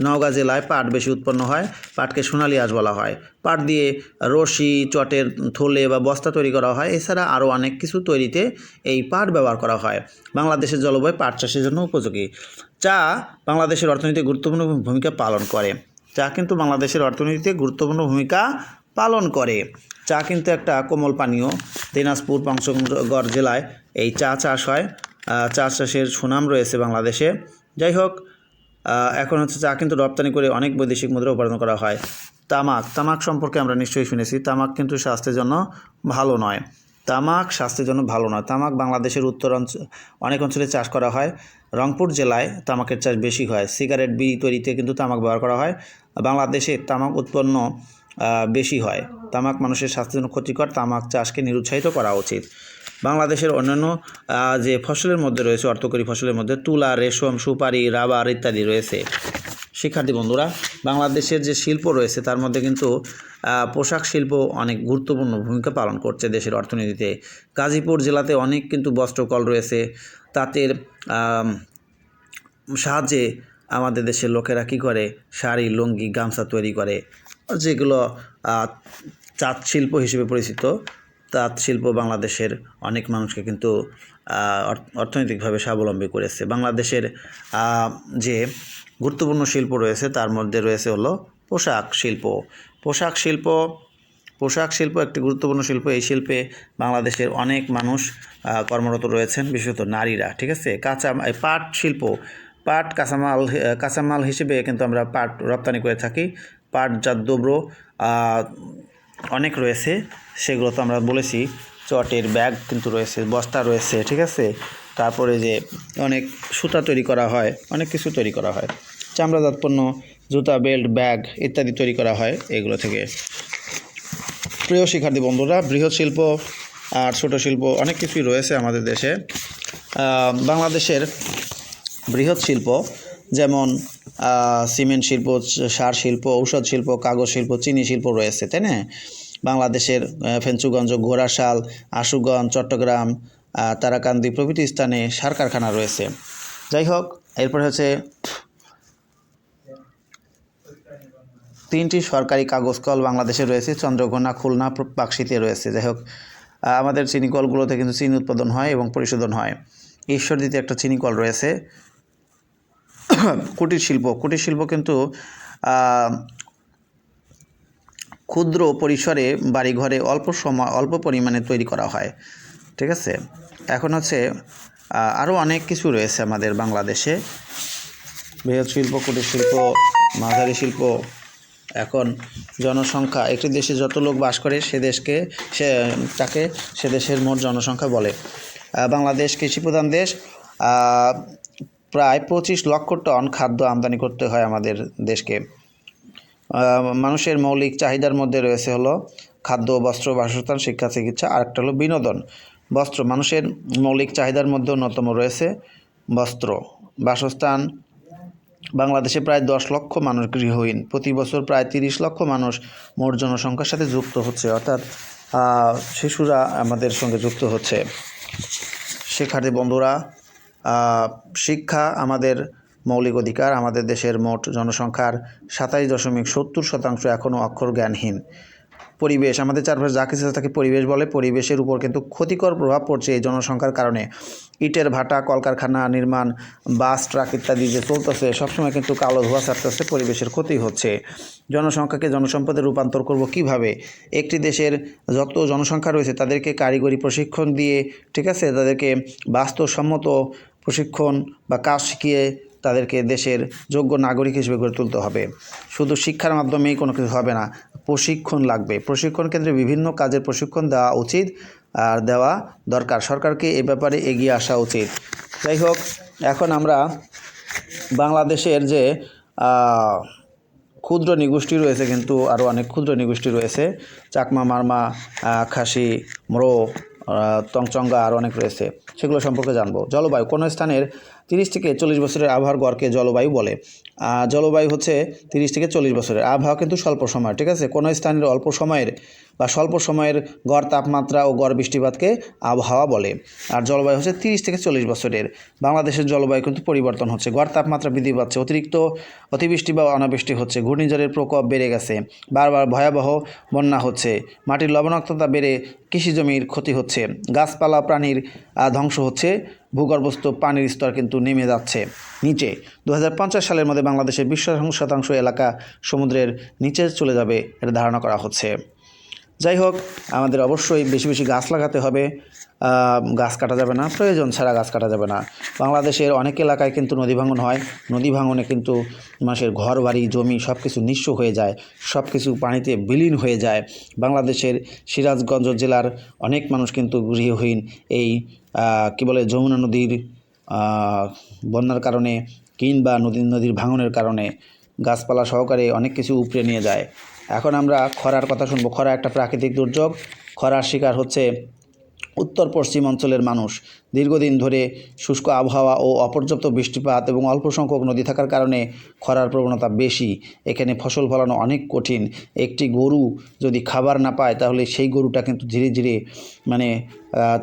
নওগাঁ জেলায় পাট বেশি উৎপন্ন হয়। পাটকে সোনালী আঁশ বলা হয়। পাট দিয়ে রশি, চটের থলে বা বস্তা তৈরি করা হয়। এছাড়া আরও অনেক কিছু তৈরিতে এই পাট ব্যবহার করা হয়। বাংলাদেশের জলবায়ু পাট চাষের জন্য উপযোগী। চা বাংলাদেশের অর্থনীতিতে গুরুত্বপূর্ণ ভূমিকা পালন করে। চা কিন্তু বাংলাদেশের অর্থনীতিতে গুরুত্বপূর্ণ ভূমিকা পালন করে। চা কিন্তু একটা কোমল পানীয়। দিনাজপুর, পঞ্চগড় জেলায় এই চা চাষ হয়। চা চাষের সুনাম রয়েছে বাংলাদেশে। যাই হোক, এখন হচ্ছে চা কিন্তু রপ্তানি করে অনেক বৈদেশিক মুদ্রা উপার্জন করা হয়। তামাক সম্পর্কে আমরা নিশ্চয়ই শুনেছি। তামাক কিন্তু স্বাস্থ্যের জন্য ভালো নয়। তামাক বাংলাদেশের অনেক অঞ্চলে চাষ করা হয়। রংপুর জেলায় তামাকের চাষ বেশি হয়। সিগারেট, বিড়ি তৈরিতে কিন্তু তামাক ব্যবহার করা হয়। বাংলাদেশে তামাক উৎপন্ন বেশি হয়। তামাক মানুষের স্বাস্থ্যের জন্য ক্ষতিকর। তামাক চাষকে নিরুৎসাহিত করা উচিত। বাংলাদেশের অন্যান্য যে ফসলের মধ্যে রয়েছে, অর্থকরী ফসলের মধ্যে তুলা, রেশম, সুপারি, রাবার ইত্যাদি রয়েছে। শিক্ষার্থী বন্ধুরা, বাংলাদেশের যে শিল্প রয়েছে তার মধ্যে কিন্তু পোশাক শিল্প অনেক গুরুত্বপূর্ণ ভূমিকা পালন করছে দেশের অর্থনীতিতে। গাজীপুর জেলাতে অনেক কিন্তু বস্ত্রকল রয়েছে। তাঁতের সাহায্যে আমাদের দেশের লোকেরা কী করে? শাড়ি, লুঙ্গি, গামছা তৈরি করে, যেগুলো তাঁত শিল্প হিসেবে পরিচিত। তাঁত শিল্প বাংলাদেশের অনেক মানুষকে কিন্তু অর্থনৈতিকভাবে স্বাবলম্বী করেছে। বাংলাদেশের যে গুরুত্বপূর্ণ শিল্প রয়েছে তার মধ্যে রয়েছে হলো পোশাক শিল্প একটি গুরুত্বপূর্ণ শিল্প। এই শিল্পে বাংলাদেশের অনেক মানুষ কর্মরত রয়েছেন, বিশেষত নারীরা, ঠিক আছে। পাট শিল্প, পাট কাঁচামাল হিসেবে কিন্তু আমরা পাট রপ্তানি করে থাকি। পাটজাত দ্রব্য অনেক রয়েছে, সেগুলো তো আমরা বলেছি। চটের ব্যাগ কিন্তু রয়েছে, বস্তা রয়েছে, ঠিক আছে। তারপরে যে অনেক সুতা তৈরি করা হয়, অনেক কিছু তৈরি করা হয়। চামড়াজাত পণ্য, জুতা, বেল্ট, ব্যাগ ইত্যাদি তৈরি করা হয় এগুলো থেকে। প্রিয় শিক্ষার্থী বন্ধুরা, বৃহৎ শিল্প আর ছোট শিল্প অনেক কিছুই রয়েছে আমাদের দেশে। বাংলাদেশের বৃহৎ শিল্প যেমন সিমেন্ট শিল্প, সার শিল্প, ঔষধ শিল্প, কাগজ শিল্প, চিনি শিল্প রয়েছে, তাই না? বাংলাদেশের ফেঞ্চুগঞ্জ, ঘোড়াশাল, আশুগঞ্জ, চট্টগ্রাম, তারাকান্দি প্রভৃতি স্থানে সার কারখানা রয়েছে। যাই হোক, এরপরে হচ্ছে 3টি সরকারি কাগজ কল বাংলাদেশে রয়েছে। চন্দ্রঘোনা, খুলনা, পাকশীতে রয়েছে। যাই হোক, আমাদের চিনি কলগুলোতে কিন্তু চিনি উৎপাদন হয় এবং পরিশোধন হয়। ঈশ্বরদীতে একটা চিনি কল রয়েছে। কুটির শিল্প কিন্তু ক্ষুদ্র পরিসরে বাড়িঘরে অল্প পরিমাণে তৈরি করা হয়, ঠিক আছে। এখন হচ্ছে আরও অনেক কিছু রয়েছে আমাদের বাংলাদেশে। বৃহৎ শিল্প, কুটির শিল্প, মাঝারি শিল্প। এখন জনসংখ্যা, একটি দেশে যত লোক বাস করে সে দেশের মোট জনসংখ্যা বলে। বাংলাদেশ কৃষিপ্রধান দেশ। প্রায় 25 লক্ষ টন খাদ্য আমদানি করতে হয় আমাদের দেশকে। মানুষের মৌলিক চাহিদার মধ্যে রয়েছে হলো খাদ্য, বস্ত্র, বাসস্থান, শিক্ষা, চিকিৎসা, আর একটা হলো বিনোদন। বস্ত্র, মানুষের মৌলিক চাহিদার মধ্যে অন্যতম রয়েছে বস্ত্র। বাসস্থান, বাংলাদেশে প্রায় 10 লক্ষ মানুষ গৃহহীন, প্রতি বছর প্রায় 30 লক্ষ মানুষ মোট জনসংখ্যার সাথে যুক্ত হচ্ছে, অর্থাৎ শিশুরা আমাদের সঙ্গে যুক্ত হচ্ছে। শিক্ষার্থী বন্ধুরা, শিক্ষা আমাদের মৌলিক অধিকার। আমাদের দেশের মোট জনসংখ্যার 27.70% এখনও অক্ষর জ্ঞানহীন। পরিবেশ, আমাদের চারপাশে যা কিছু তাকে পরিবেশ বলে। পরিবেশের উপর কিন্তু ক্ষতিকর প্রভাব পড়ছে এই জনসংখ্যার কারণে। ইটের ভাটা, কলকারখানা নির্মাণ, বাস, ট্রাক ইত্যাদি যে চলতেছে, সবসময় কিন্তু কালো ধোঁয়া ছাড়তেছে, পরিবেশের ক্ষতি হচ্ছে। জনসংখ্যাকে জনসম্পদে রূপান্তর করব কিভাবে? একটি দেশের যত জনসংখ্যা রয়েছে তাদেরকে কারিগরি প্রশিক্ষণ দিয়ে, ঠিক আছে, তাদেরকে বাস্তবসম্মত প্রশিক্ষণ বা কাজ শিখিয়ে তাদেরকে দেশের যোগ্য নাগরিক হিসেবে গড়ে তুলতে হবে। শুধু শিক্ষার মাধ্যমেই কোনো কিছু হবে না, প্রশিক্ষণ লাগবে। প্রশিক্ষণ কেন্দ্রে বিভিন্ন কাজের প্রশিক্ষণ দেওয়া উচিত আর দেওয়া দরকার। সরকারকে এ ব্যাপারে এগিয়ে আসা উচিত। যাই হোক, এখন আমরা বাংলাদেশের যে ক্ষুদ্র নিগোষ্ঠী রয়েছে, কিন্তু আরও অনেক ক্ষুদ্র নিগোষ্ঠী রয়েছে, চাকমা, মারমা, খাসি, ম্রো, তংচঙ্গা, আরও অনেক রয়েছে, সেগুলো সম্পর্কে জানবো। জলবায়ু, কোনো স্থানের 30 থেকে 40 বছরের আবহাওয়ার গড়কে জলবায়ু বলে। জলবায়ু হচ্ছে 30 থেকে 40 বছরের। আবহাওয়া কিন্তু স্বল্প সময়, ঠিক আছে। কোনো স্থানের অল্প সময়ের বা স্বল্প সময়ের গড় তাপমাত্রা ও গড় বৃষ্টিপাতকে আবহাওয়া বলে। আর জলবায়ু হচ্ছে 30 থেকে 40 বছরের। বাংলাদেশের জলবায়ু কিন্তু পরিবর্তন হচ্ছে, গড় তাপমাত্রা বৃদ্ধি পাচ্ছে, অতিরিক্ত অতিবৃষ্টি বা অনাবৃষ্টি হচ্ছে, ঘূর্ণিঝড়ের প্রকোপ বেড়ে গেছে, বারবার ভয়াবহ বন্যা হচ্ছে, মাটির লবণাক্ততা বেড়ে কৃষিজমির ক্ষতি হচ্ছে, গাছপালা প্রাণীর ধ্বংস হচ্ছে, ভূগর্ভস্থ পানির স্তর কিন্তু নেমে যাচ্ছে নিচে। 2050 সালের মধ্যে বাংলাদেশের 20% এলাকা সমুদ্রের নিচে চলে যাবে, এটা ধারণা করা হচ্ছে। যাই হোক, আমাদের অবশ্যই বেশি বেশি গাছ লাগাতে হবে, গাছ কাটা যাবে না, প্রয়োজন ছাড়া গাছ কাটা যাবে না। বাংলাদেশের অনেক এলাকায় কিন্তু নদী ভাঙন হয়, নদী ভাঙনে কিন্তু মানুষের ঘর বাড়ি জমি সব কিছু নিঃস্ব হয়ে যায়, সব কিছু পানিতে বিলীন হয়ে যায়। বাংলাদেশের সিরাজগঞ্জ জেলার অনেক মানুষ কিন্তু গৃহহীন এই যমুনা নদীর বন্যার কারণে কিংবা নদীর ভাঙনের কারণে গাছপালা সহকারে অনেক কিছু উপড়ে নিয়ে যায়। এখন আমরা খরার কথা শুনবো। খরা একটা প্রাকৃতিক দুর্যোগ। খরার শিকার হচ্ছে উত্তর পশ্চিম অঞ্চলের মানুষ। দীর্ঘদিন ধরে শুষ্ক আবহাওয়া ও অপর্যাপ্ত বৃষ্টিপাত এবং অল্প সংখ্যক নদী থাকার কারণে খরার প্রবণতা বেশি। এখানে ফসল ফলানো অনেক কঠিন। একটি গরু যদি খাবার না পায় তাহলে সেই গরুটা কিন্তু ধীরে ধীরে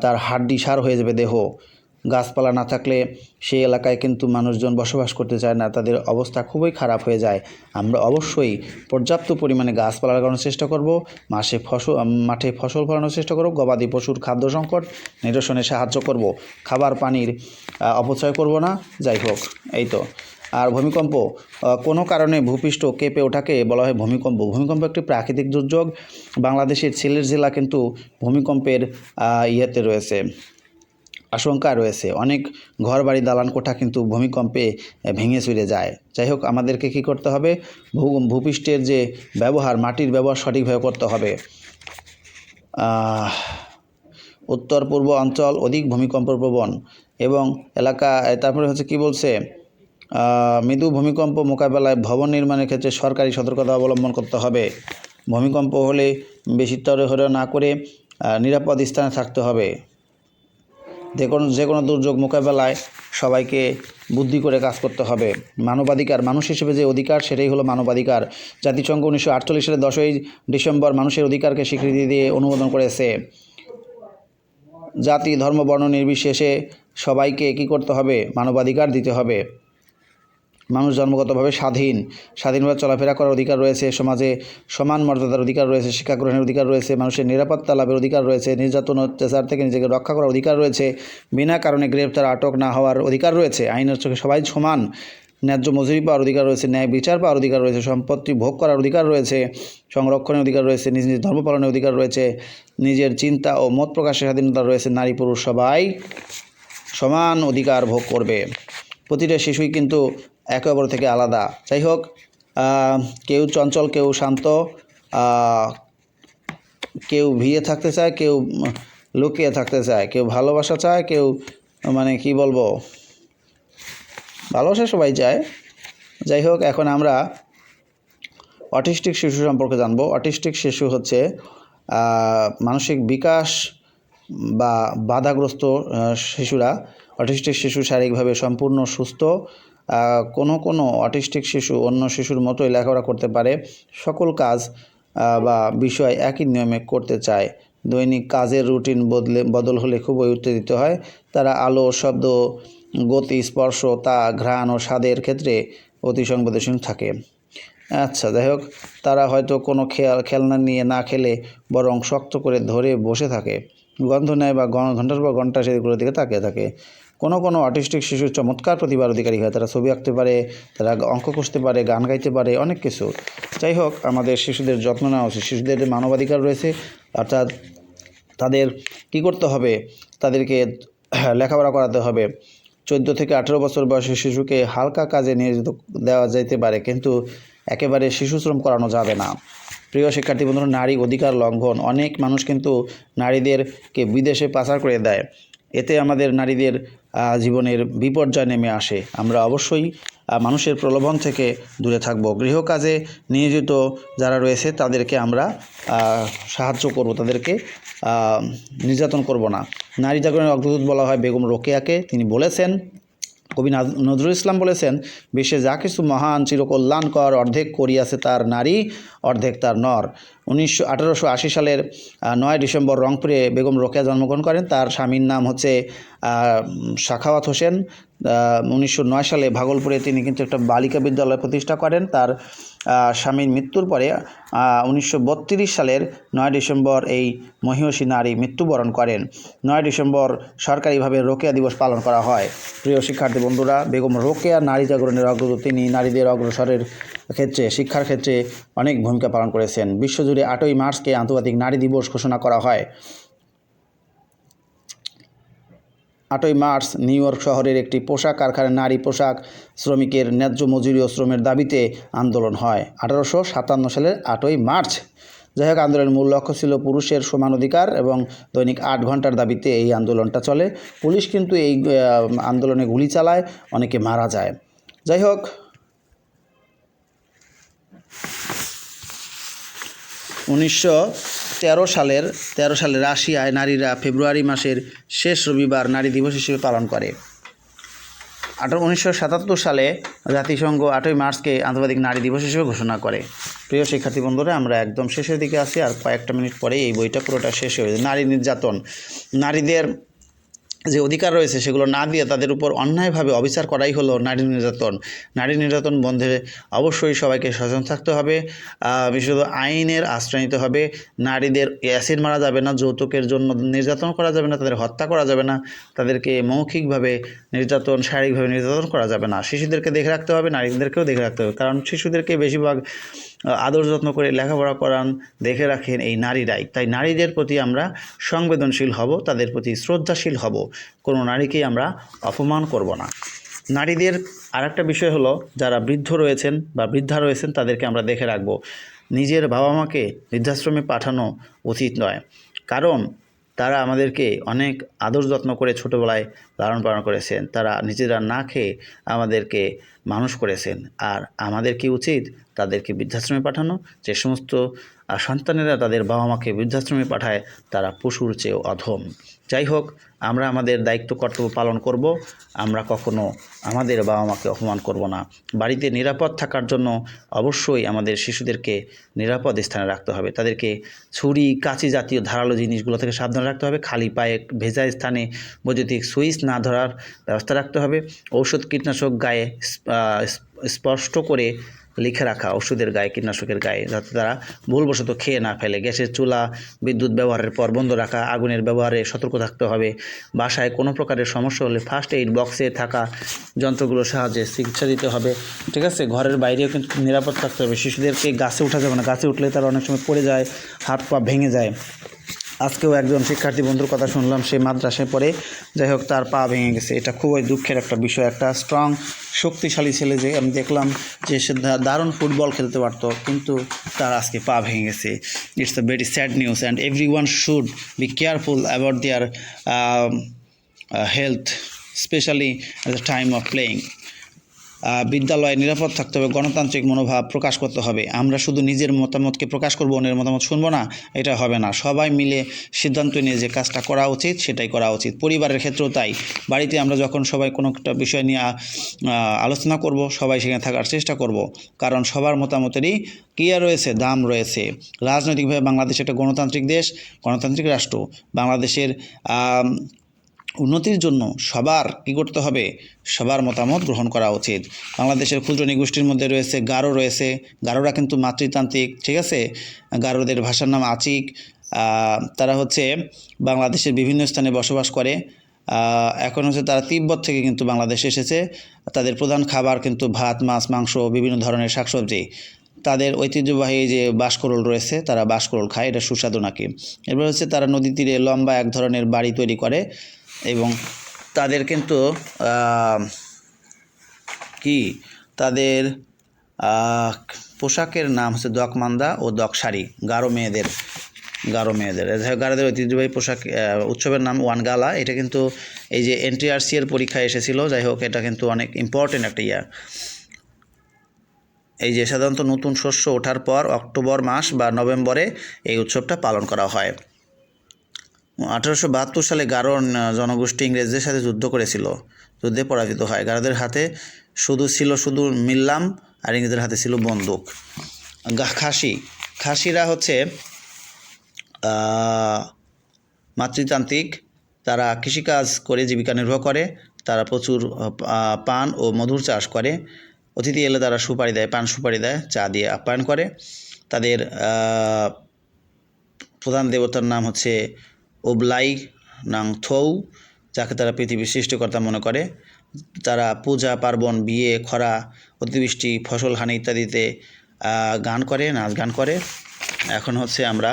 তার হাড্ডি সার হয়ে যাবে দেহ। গাছপালা না থাকলে সেই এলাকায় কিন্তু মানুষজন বসবাস করতে চায় না, তাদের অবস্থা খুবই খারাপ হয়ে যায়। আমরা অবশ্যই পর্যাপ্ত পরিমাণে গাছপালা লাগানোর চেষ্টা করব, মাঠে ফসল ফলানোর চেষ্টা করব, গবাদি পশুর খাদ্য সংকট নিরসনে সাহায্য করব, খাবার পানির অপচয় করব না। যাই হোক, এই তো। আর ভূমিকম্প, কোনো কারণে ভূপৃষ্ঠ কেঁপে ওঠাকে বলা হয় ভূমিকম্প। ভূমিকম্প একটি প্রাকৃতিক দুর্যোগ। বাংলাদেশের সিলেট জেলা কিন্তু ভূমিকম্পের ইয়েতে রয়েছে, আশঙ্কা রয়েছে। অনেক ঘরবাড়ি দালান কোঠা কিন্তু ভূমিকম্পে ভেঙে চুরে যায়। যাই হোক, আমাদেরকে কী করতে হবে? ভূপৃষ্ঠের যে ব্যবহার, মাটির ব্যবহার সঠিকভাবে করতে হবে। উত্তর পূর্ব অঞ্চল অধিক ভূমিকম্প প্রবণ এবং এলাকা। তারপরে হচ্ছে কি বলছে, মৃদু ভূমিকম্প মোকাবেলায় ভবন নির্মাণের ক্ষেত্রে সরকারি সতর্কতা অবলম্বন করতে হবে। ভূমিকম্প হলে বেশি তড়িঘড়ি না করে নিরাপদ স্থানে থাকতে হবে। যে কোনো দুর্যোগ মোকাবেলায় সবাইকে বুদ্ধি করে কাজ করতে হবে। মানবাধিকার, মানুষ হিসেবে যে অধিকার সেটাই হলো মানবাধিকার। জাতিসংঘ 1948 সালের 10ই ডিসেম্বর মানুষের অধিকারকে স্বীকৃতি দিয়ে অনুমোদন করেছে। জাতি ধর্ম বর্ণ নির্বিশেষে সবাইকে কী করতে হবে? মানবাধিকার দিতে হবে। মানুষ জন্মগতভাবে স্বাধীনভাবে চলাফেরা করার অধিকার রয়েছে, সমাজে সমান মর্যাদার অধিকার রয়েছে, শিক্ষা গ্রহণের অধিকার রয়েছে, মানুষের নিরাপত্তা লাভের অধিকার রয়েছে, নির্যাতন অত্যাচার থেকে নিজেকে রক্ষা করার অধিকার রয়েছে, বিনা কারণে গ্রেপ্তার আটক না হওয়ার অধিকার রয়েছে, আইনের চোখে সবাই সমান, ন্যায্য মজুরি পাওয়ার অধিকার রয়েছে, ন্যায় বিচার পাওয়ার অধিকার রয়েছে, সম্পত্তি ভোগ করার অধিকার রয়েছে, সংরক্ষণের অধিকার রয়েছে, নিজ নিজ ধর্ম পালনের অধিকার রয়েছে, নিজের চিন্তা ও মত প্রকাশের স্বাধীনতা রয়েছে। নারী পুরুষ সবাই সমান অধিকার ভোগ করবে। প্রতিটা শিশুই কিন্তু একে অপর থেকে আলাদা। যাই হোক, কেউ চঞ্চল, কেউ শান্ত, কেউ ভিড়ে থাকতে চায়, কেউ লুকিয়ে থাকতে চায়, কেউ ভালোবাসা চায়, কেউ কি বলবো, ভালোবাসা সবাই চায়। যাই হোক, এখন আমরা অটিস্টিক শিশু সম্পর্কে জানবো। অটিস্টিক শিশু হচ্ছে মানসিক বিকাশ বা বাধাগ্রস্ত শিশুরা। অটিস্টিক শিশু শারীরিকভাবে সম্পূর্ণ সুস্থ। কোনো অটিস্টিক শিশু অন্য শিশুর মতোই লেখাপড়া করতে পারে, সকল কাজ বা বিষয় একই নিয়মে করতে চায়। দৈনিক কাজের রুটিন বদল হলে খুবই উত্তেজিত হয়। তারা আলো, শব্দ, গতি, স্পর্শ, ঘ্রাণ ও স্বাদের ক্ষেত্রে অতি সংবেদনশীল থাকে। আচ্ছা, যাই হোক, তারা হয়তো কোনো খেলনা নিয়ে না খেলে বরং শক্ত করে ধরে বসে থাকে, গন্ধ নেয় বা ঘন্টার পর ঘন্টা সেগুলোর দিকে তাকিয়ে থাকে। কোনো অটিস্টিক শিশু চমৎকার প্রতিভার অধিকারী হয়। তারা ছবি আঁকতে পারে, তারা অঙ্ক কষতে পারে, গান গাইতে পারে, অনেক কিছু। যাই হোক, আমাদের শিশুদের যত্ন নেওয়া উচিত। শিশুদের মানবাধিকার রয়েছে, অর্থাৎ তাদের কী করতে হবে, তাদেরকে লেখাপড়া করাতে হবে। 14 থেকে 18 বছর বয়সী শিশুকে হালকা কাজে নিয়োজিত দেওয়া যেতে পারে, কিন্তু একেবারে শিশুশ্রম করানো যাবে না। প্রিয় শিক্ষার্থী বন্ধুরা, নারী অধিকার লঙ্ঘন। অনেক মানুষ কিন্তু নারীদেরকে বিদেশে পাচার করে দেয়। এতে আমাদের নারীদের জীবনের বিপর্যয় নেমে আসে। আমরা অবশ্যই মানুষের প্রলোভন থেকে দূরে থাকব। গৃহকাজে নিয়োজিত যারা রয়েছে তাদেরকে আমরা সাহায্য করব, তাদেরকে নির্যাতন করব না। নারী জাগরণের অগ্রদূত বলা হয় বেগম রোকেয়াকে। তিনি বলেছেন, কবি নজরুল ইসলাম বলেছেন, বিশ্বে যা কিছু মহান চিরকল্যাণকর অর্ধেক করিয়াছে তার নারী, অর্ধেক তার নর। 1880 সালের 9 ডিসেম্বর রংপুরে বেগম রোকেয়া জন্মগ্রহণ করেন। তার স্বামীর নাম হচ্ছে সাখাওয়াত হোসেন। 1909 সালে ভাগলপুরে তিনি কিন্তু একটা বালিকা বিদ্যালয় প্রতিষ্ঠা করেন। তার স্বামীর মৃত্যুর পরে 1932 সালের 9 ডিসেম্বর এই মহিয়সী নারী মৃত্যুবরণ করেন। 9 ডিসেম্বর সরকারিভাবে রোকেয়া দিবস পালন করা হয়। প্রিয় শিক্ষার্থী বন্ধুরা, বেগম রোকেয়া নারী জাগরণের অগ্রদূত। তিনি নারীদের অগ্রসরের ক্ষেত্রে, শিক্ষার ক্ষেত্রে অনেক ভূমিকা পালন করেছেন। বিশ্বজুড়ে 8ই মার্চকে আন্তর্জাতিক নারী দিবস ঘোষণা করা হয়। 8ই মার্চ নিউ ইয়র্ক শহরের একটি পোশাক কারখানায় নারী পোশাক শ্রমিকের ন্যায্য মজুরি ও শ্রমের দাবিতে আন্দোলন হয়। 1857 সালের 8ই মার্চ। যাই হোক, আন্দোলনের মূল লক্ষ্য ছিল পুরুষের সমান অধিকার এবং দৈনিক 8 ঘন্টার দাবিতে এই আন্দোলনটা চলে। পুলিশ কিন্তু এই আন্দোলনে গুলি চালায়, অনেকে মারা যায়। যাই হোক, 1913 সালে রাশিয়ায় নারীরা ফেব্রুয়ারি মাসের শেষ রবিবার নারী দিবস হিসেবে পালন করে। 1977 সালে জাতিসংঘ 8ই মার্চকে আন্তর্জাতিক নারী দিবস হিসেবে ঘোষণা করে। প্রিয় শিক্ষার্থী বন্ধুরা, আমরা একদম শেষের দিকে আছি, আর কয়েকটা মিনিট পরেই এই বইটা পুরোটা শেষ হয়ে যাবে। নারী নির্যাতন। নারীদের যে অধিকার রয়েছে সেগুলো না দিয়ে তাদের উপর অন্যায়ভাবে অবিচার করাই হলো নারী নির্যাতন। নারী নির্যাতন বন্ধে অবশ্যই সবাইকে সচেতন থাকতে হবে, বিশেষত আইনের আশ্রয় নিতে হবে। নারীদের অ্যাসিড মারা যাবে না, যৌতুকের জন্য নির্যাতন করা যাবে না, তাদের হত্যা করা যাবে না, তাদেরকে মৌখিকভাবে নির্যাতন, শারীরিকভাবে নির্যাতন করা যাবে না। শিশুদেরকে দেখে রাখতে হবে, নারীদেরকেও দেখে রাখতে হবে, কারণ শিশুদেরকে বেশিরভাগ আদর যত্ন করে লেখাপড়া করান, দেখে রাখেন এই নারীরাই। তাই নারীদের প্রতি আমরা সংবেদনশীল হব, তাদের প্রতি শ্রদ্ধাশীল হব, কোনো নারীকেই আমরা অপমান করব না। নারীদের আরেকটা বিষয় হলো, যারা বৃদ্ধ রয়েছেন বা বৃদ্ধা রয়েছেন তাদেরকে আমরা দেখে রাখব। নিজের বাবা মাকে বৃদ্ধাশ্রমে পাঠানো উচিত নয়, কারণ তারা আমাদেরকে অনেক আদর যত্ন করে ছোটোবেলায় লালন পালন করেছেন। তারা নিজেরা না খেয়ে আমাদেরকে মানুষ করেছেন, আর আমাদের কি উচিত? তাদেরকে বৃদ্ধাশ্রমে পাঠানো। যে সমস্ত সন্তানেরা তাদের বাবা মাকে বৃদ্ধাশ্রমে পাঠায় তারা পশুর চেয়েও অধম। যাই হোক, আমরা আমাদের দায়িত্ব কর্তব্য পালন করব, আমরা কখনো আমাদের বাবা মাকে অপমান করব না। বাড়িতে নিরাপদ থাকার জন্য অবশ্যই আমাদের শিশুদেরকে নিরাপদ স্থানে রাখতে হবে। তাদেরকে ছুরি, কাঁচি জাতীয় ধারালো জিনিসগুলো থেকে সাবধান রাখতে হবে। খালি পায়ে ভেজা স্থানে বৈদ্যুতিক সুইচ না ধরার ব্যবস্থা রাখতে হবে। ঔষধ, কীটনাশক গায়ে স্পষ্ট করে লিখে রাখা, ওষুধের গায়ে, কীটনাশকের গায়ে, যাতে তারা ভুলবশত খেয়ে না ফেলে। গ্যাসের চুলা বিদ্যুৎ ব্যবহারের পর বন্ধ রাখা, আগুনের ব্যবহারে সতর্ক থাকতে হবে। বাসায় কোনো প্রকারের সমস্যা হলে ফার্স্ট এইড বক্সে থাকা যন্ত্রগুলোর সাহায্যে চিকিৎসা দিতে হবে। ঠিক আছে, ঘরের বাইরেও কিন্তু নিরাপদ থাকতে হবে। শিশুদেরকে গাছে ওঠা যাবে না, গাছে উঠলে তারা অনেক সময় পড়ে যায়, হাত পা ভেঙে যায়। আজকেও একজন শিক্ষার্থী বন্ধুর কথা শুনলাম, সে মাদ্রাসায় পড়ে, যাই হোক তার পা ভেঙে গেছে। এটা খুবই দুঃখের একটা বিষয়। একটা স্ট্রং, শক্তিশালী ছেলে, যে আমি দেখলাম যে সে দারুণ ফুটবল খেলতে পারতো, কিন্তু তার আজকে পা ভেঙে গেছে। It's a very sad news, and everyone should be careful about their health, specially at the time of playing. বিদ্যালয়ে নিরাপদ থাকতে হবে, গণতান্ত্রিক মনোভাব প্রকাশ করতে হবে। আমরা শুধু নিজের মতামতকে প্রকাশ করব, অন্যের মতামত শুনবো না, এটা হবে না। সবাই মিলে সিদ্ধান্ত নিয়ে যে কাজটা করা উচিত সেটাই করা উচিত। পরিবারের ক্ষেত্রেও তাই। বাড়িতে আমরা যখন সবাই কোনো একটা বিষয় নিয়ে আলোচনা করব, সবাই সেখানে থাকার চেষ্টা করব, কারণ সবার মতামতেরই রয়েছে, দাম রয়েছে। রাজনৈতিকভাবে বাংলাদেশ একটা গণতান্ত্রিক দেশ, গণতান্ত্রিক রাষ্ট্র। বাংলাদেশের উন্নতির জন্য সবার কী করতে হবে? সবার মতামত গ্রহণ করা উচিত। বাংলাদেশের ক্ষুদ্র নৃগোষ্ঠীর মধ্যে রয়েছে গারো রয়েছে। গারোরা কিন্তু মাতৃতান্ত্রিক, ঠিক আছে? গারোদের ভাষার নাম আচিক। তারা হচ্ছে বাংলাদেশের বিভিন্ন স্থানে বসবাস করে। এখন হচ্ছে তারা তিব্বত থেকে কিন্তু বাংলাদেশে এসেছে। তাদের প্রধান খাবার কিন্তু ভাত, মাছ, মাংস, বিভিন্ন ধরনের শাকসবজি। তাদের ঐতিহ্যবাহী যে বাঁশকরোল রয়েছে, তারা বাঁশকরোল খায়, এটা সুস্বাদু নাকি। এরপর হচ্ছে তারা নদী তীরে লম্বা এক ধরনের বাড়ি তৈরি করে এবং তাদের কিন্তু তাদের পোশাকের নাম হচ্ছে দকমান্দা ও দকশাড়ি। গারো মেয়েদের গারোদের ঐতিহ্যবাহী পোশাক উৎসবের নাম ওয়ানগালা। এটা কিন্তু এই যে NTRC এর পরীক্ষায় এসেছিল। যাই হোক, এটা কিন্তু অনেক ইম্পর্টেন্ট একটা এই যে সাধারণত নতুন শস্য ওঠার পর অক্টোবর মাস বা নভেম্বরে এই উৎসবটা পালন করা হয়। 1872 সালে গারো জনগোষ্ঠী ইংরেজদের সাথে যুদ্ধ করেছিল। যুদ্ধে পরাজিত হয়। গারোদের হাতে শুধু মিল্লাম, আর ইংরেজদের হাতে ছিল বন্দুক। খাসিরা হচ্ছে মাতৃতান্ত্রিক। তারা কৃষিকাজ করে জীবিকা নির্বাহ করে। তারা প্রচুর পান ও মধুর চাষ করে। অতিথি এলে তারা সুপারি দেয়, পান সুপারি দেয়, চা দিয়ে আপ্যায়ন করে। তাদের প্রধান দেবতার নাম হচ্ছে ওবলাই নাং থৌ, যাকে তারা পৃথিবীর সৃষ্টিকর্তা মনে করে। তারা পূজা পার্বণ, বিয়ে, খরা, অতিবৃষ্টি, ফসল হানি ইত্যাদিতে গান করে, নাচ গান করে। এখন হচ্ছে আমরা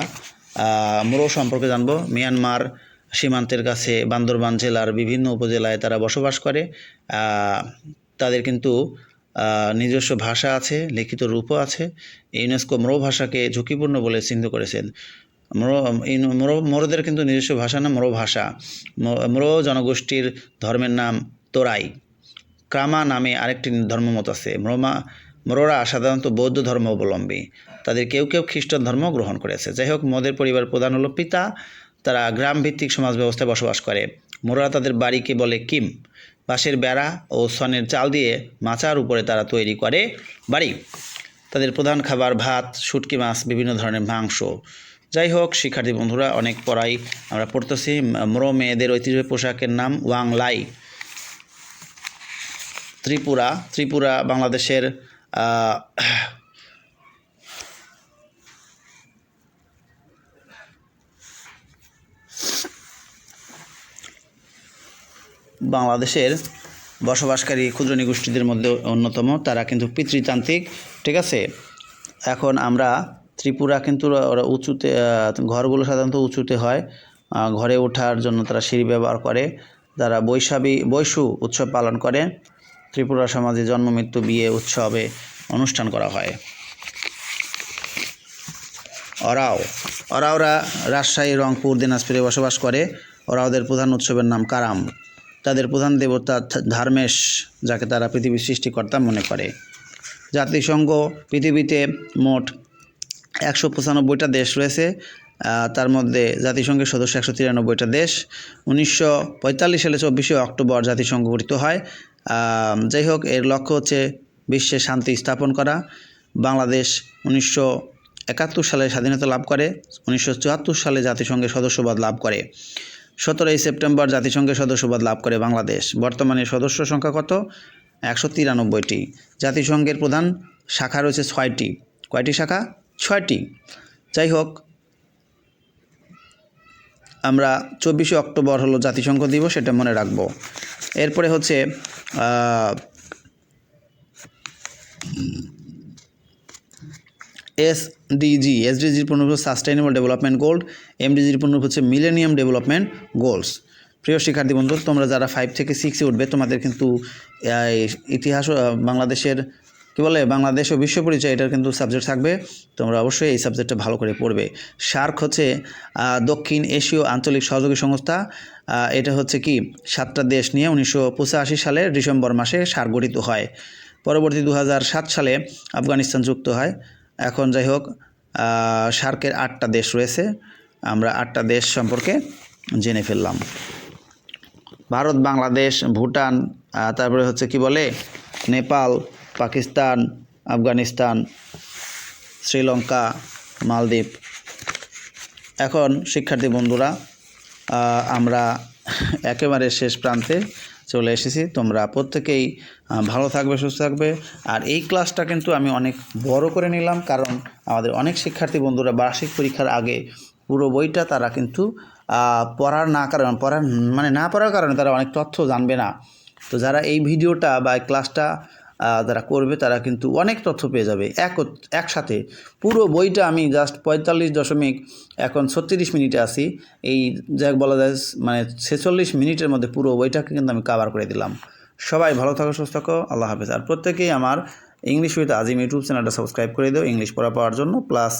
মোরো সম্পর্কে জানব। মিয়ানমার সীমান্তের কাছে বান্দরবান জেলার বিভিন্ন উপজেলায় তারা বসবাস করে। তাদের কিন্তু নিজস্ব ভাষা আছে, লিখিত রূপও আছে। ইউনেস্কো মোরো ভাষাকে ঝুঁকিপূর্ণ বলে চিহ্নিত করেছেন। মোরোদের কিন্তু নিজস্ব ভাষা না, মোরো ভাষা। মোরো জনগোষ্ঠীর ধর্মের নাম তোরাই। ক্রামা নামে আরেকটি ধর্মমত আছে। মোরোরা সাধারণত বৌদ্ধ ধর্ম অবলম্বী। তাদের কেউ কেউ খ্রিস্টান ধর্ম গ্রহণ করেছে। যাই হোক, মোদের পরিবার প্রধান হলো পিতা। তারা গ্রামভিত্তিক সমাজ ব্যবস্থায় বসবাস করে। মোরোরা তাদের বাড়িকে বলে কিম। বাঁশের বেড়া ও সনের চাল দিয়ে মাচার উপরে তারা তৈরি করে বাড়ি। তাদের প্রধান খাবার ভাত, শুটকি মাছ, বিভিন্ন ধরনের মাংস। যাই হোক শিক্ষার্থী বন্ধুরা, অনেক পড়াই আমরা পড়তেছি। মোরো মেয়েদের ঐতিহ্যবাহী পোশাকের নাম ওয়াংলাই। ত্রিপুরা বাংলাদেশের বসবাসকারী ক্ষুদ্র নৃগোষ্ঠীদের মধ্যে অন্যতম। তারা কিন্তু পিতৃতান্ত্রিক, ঠিক আছে? এখন আমরা ত্রিপুরা কিন্তু ওরা উঁচুতে, ঘরগুলো সাধারণত উঁচুতে হয়। ঘরে ওঠার জন্য তারা সিঁড়ি ব্যবহার করে। তারা বৈশু উৎসব পালন করে। ত্রিপুরা সমাজে জন্ম, মৃত্যু, বিয়ে উৎসবে অনুষ্ঠান করা হয়। ওরাওরা রাজশাহী, রংপুর, দিনাজপুরে বসবাস করে। ওদের প্রধান উৎসবের নাম কারাম। তাদের প্রধান দেবতা ধার্মেশ, যাকে তারা পৃথিবীর সৃষ্টিকর্তা মনে করে। জাতিসংঘ পৃথিবীতে মোট 195টা দেশ রয়েছে। তার মধ্যে জাতিসংঘের সদস্য 193টা দেশ। 1945 সালে 24শে অক্টোবর জাতিসংঘ গঠিত হয়। যাই হোক, এর লক্ষ্য হচ্ছে বিশ্বে শান্তি স্থাপন করা। বাংলাদেশ 1971 সালে স্বাধীনতা লাভ করে। 1974 সালে জাতিসংঘের সদস্যপদ লাভ করে। 17ই সেপ্টেম্বর জাতিসংঘের সদস্যপদ লাভ করে বাংলাদেশ। বর্তমানে সদস্য সংখ্যা কত? 193টি। জাতিসংঘের প্রধান শাখা রয়েছে 6টি। কয়টি শাখা? 6টি। যাই হোক, আমরা 24শে অক্টোবর হলো জাতিসংঘ দিবস, সেটা মনে রাখব। এরপরে হচ্ছে এসডিজির পূর্ণরূপ সাস্টেইনেবল ডেভেলপমেন্ট গোল। এমডিজির পূর্ণরূপ হচ্ছে মিলেনিয়াম ডেভেলপমেন্ট গোলস। প্রিয় শিক্ষার্থী বন্ধু, তোমরা যারা 5 থেকে 6-এ উঠবে, তোমাদের কিন্তু ইতিহাস, বাংলাদেশের বাংলাদেশ ও বিশ্ব পরিচয়, এটার কিন্তু সাবজেক্ট থাকবে। তোমরা অবশ্যই এই সাবজেক্টটা ভালো করে পড়বে। সার্ক হচ্ছে দক্ষিণ এশীয় আঞ্চলিক সহযোগী সংস্থা। এটা হচ্ছে কি 7টা দেশ নিয়ে 1985 সালের ডিসেম্বর মাসে সার্ক গঠিত হয়। পরবর্তী 2007 সালে আফগানিস্তান যুক্ত হয়। এখন যাই হোক সার্কের 8টা দেশ রয়েছে, আমরা 8টা দেশ সম্পর্কে জেনে ফেললাম। ভারত, বাংলাদেশ, ভুটান, তারপরে হচ্ছে কি বলে নেপাল, পাকিস্তান, আফগানিস্তান, শ্রীলঙ্কা, মালদ্বীপ। এখন শিক্ষার্থী বন্ধুরা আমরা একেবারে শেষ প্রান্তে চলে এসেছি। তোমরা প্রত্যেকেই ভালো থাকবে, সুস্থ থাকবে। আর এই ক্লাসটা কিন্তু আমি অনেক বড় করে নিলাম, কারণ আমাদের অনেক শিক্ষার্থী বন্ধুরা বার্ষিক পরীক্ষার আগে পুরো বইটা তারা কিন্তু না পড়ার কারণে তারা অনেক তথ্য জানবে না। তো যারা এই ভিডিওটা বা এই ক্লাসটা যারা করবে তারা কিন্তু অনেক তথ্য পেয়ে যাবে একসাথে। পুরো বইটা আমি জাস্ট 46 মিনিটে আছি, এই যা বলা যায় মানে 46 মিনিটের মধ্যে পুরো বইটাকে কিন্তু আমি কভার করে দিলাম। সবাই ভালো থাকো, সুস্থ থাকো, আল্লাহ হাফেজ। আর প্রত্যেকেই আমার ইংলিশ উইথ আজিম ইউটিউব চ্যানেলটা সাবস্ক্রাইব করে দিও ইংলিশ পড়া পাওয়ার জন্য। প্লাস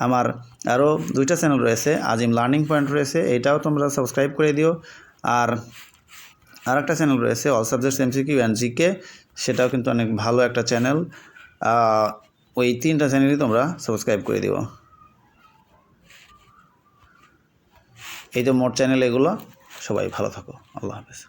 আমার আরও 2টা চ্যানেল রয়েছে, আজিম লার্নিং পয়েন্ট রয়েছে, এটাও তোমরা সাবস্ক্রাইব করে দিও। আর আরেকটা চ্যানেল রয়েছে all subjects MCQ and GK, সেটাও কিন্তু অনেক ভালো একটা চ্যানেল। ওই 3টা চ্যানেলই তোমরা সাবস্ক্রাইব করে দিও। এই তো মোট চ্যানেল এগুলো। সবাই ভালো থাকো, আল্লাহ হাফেজ।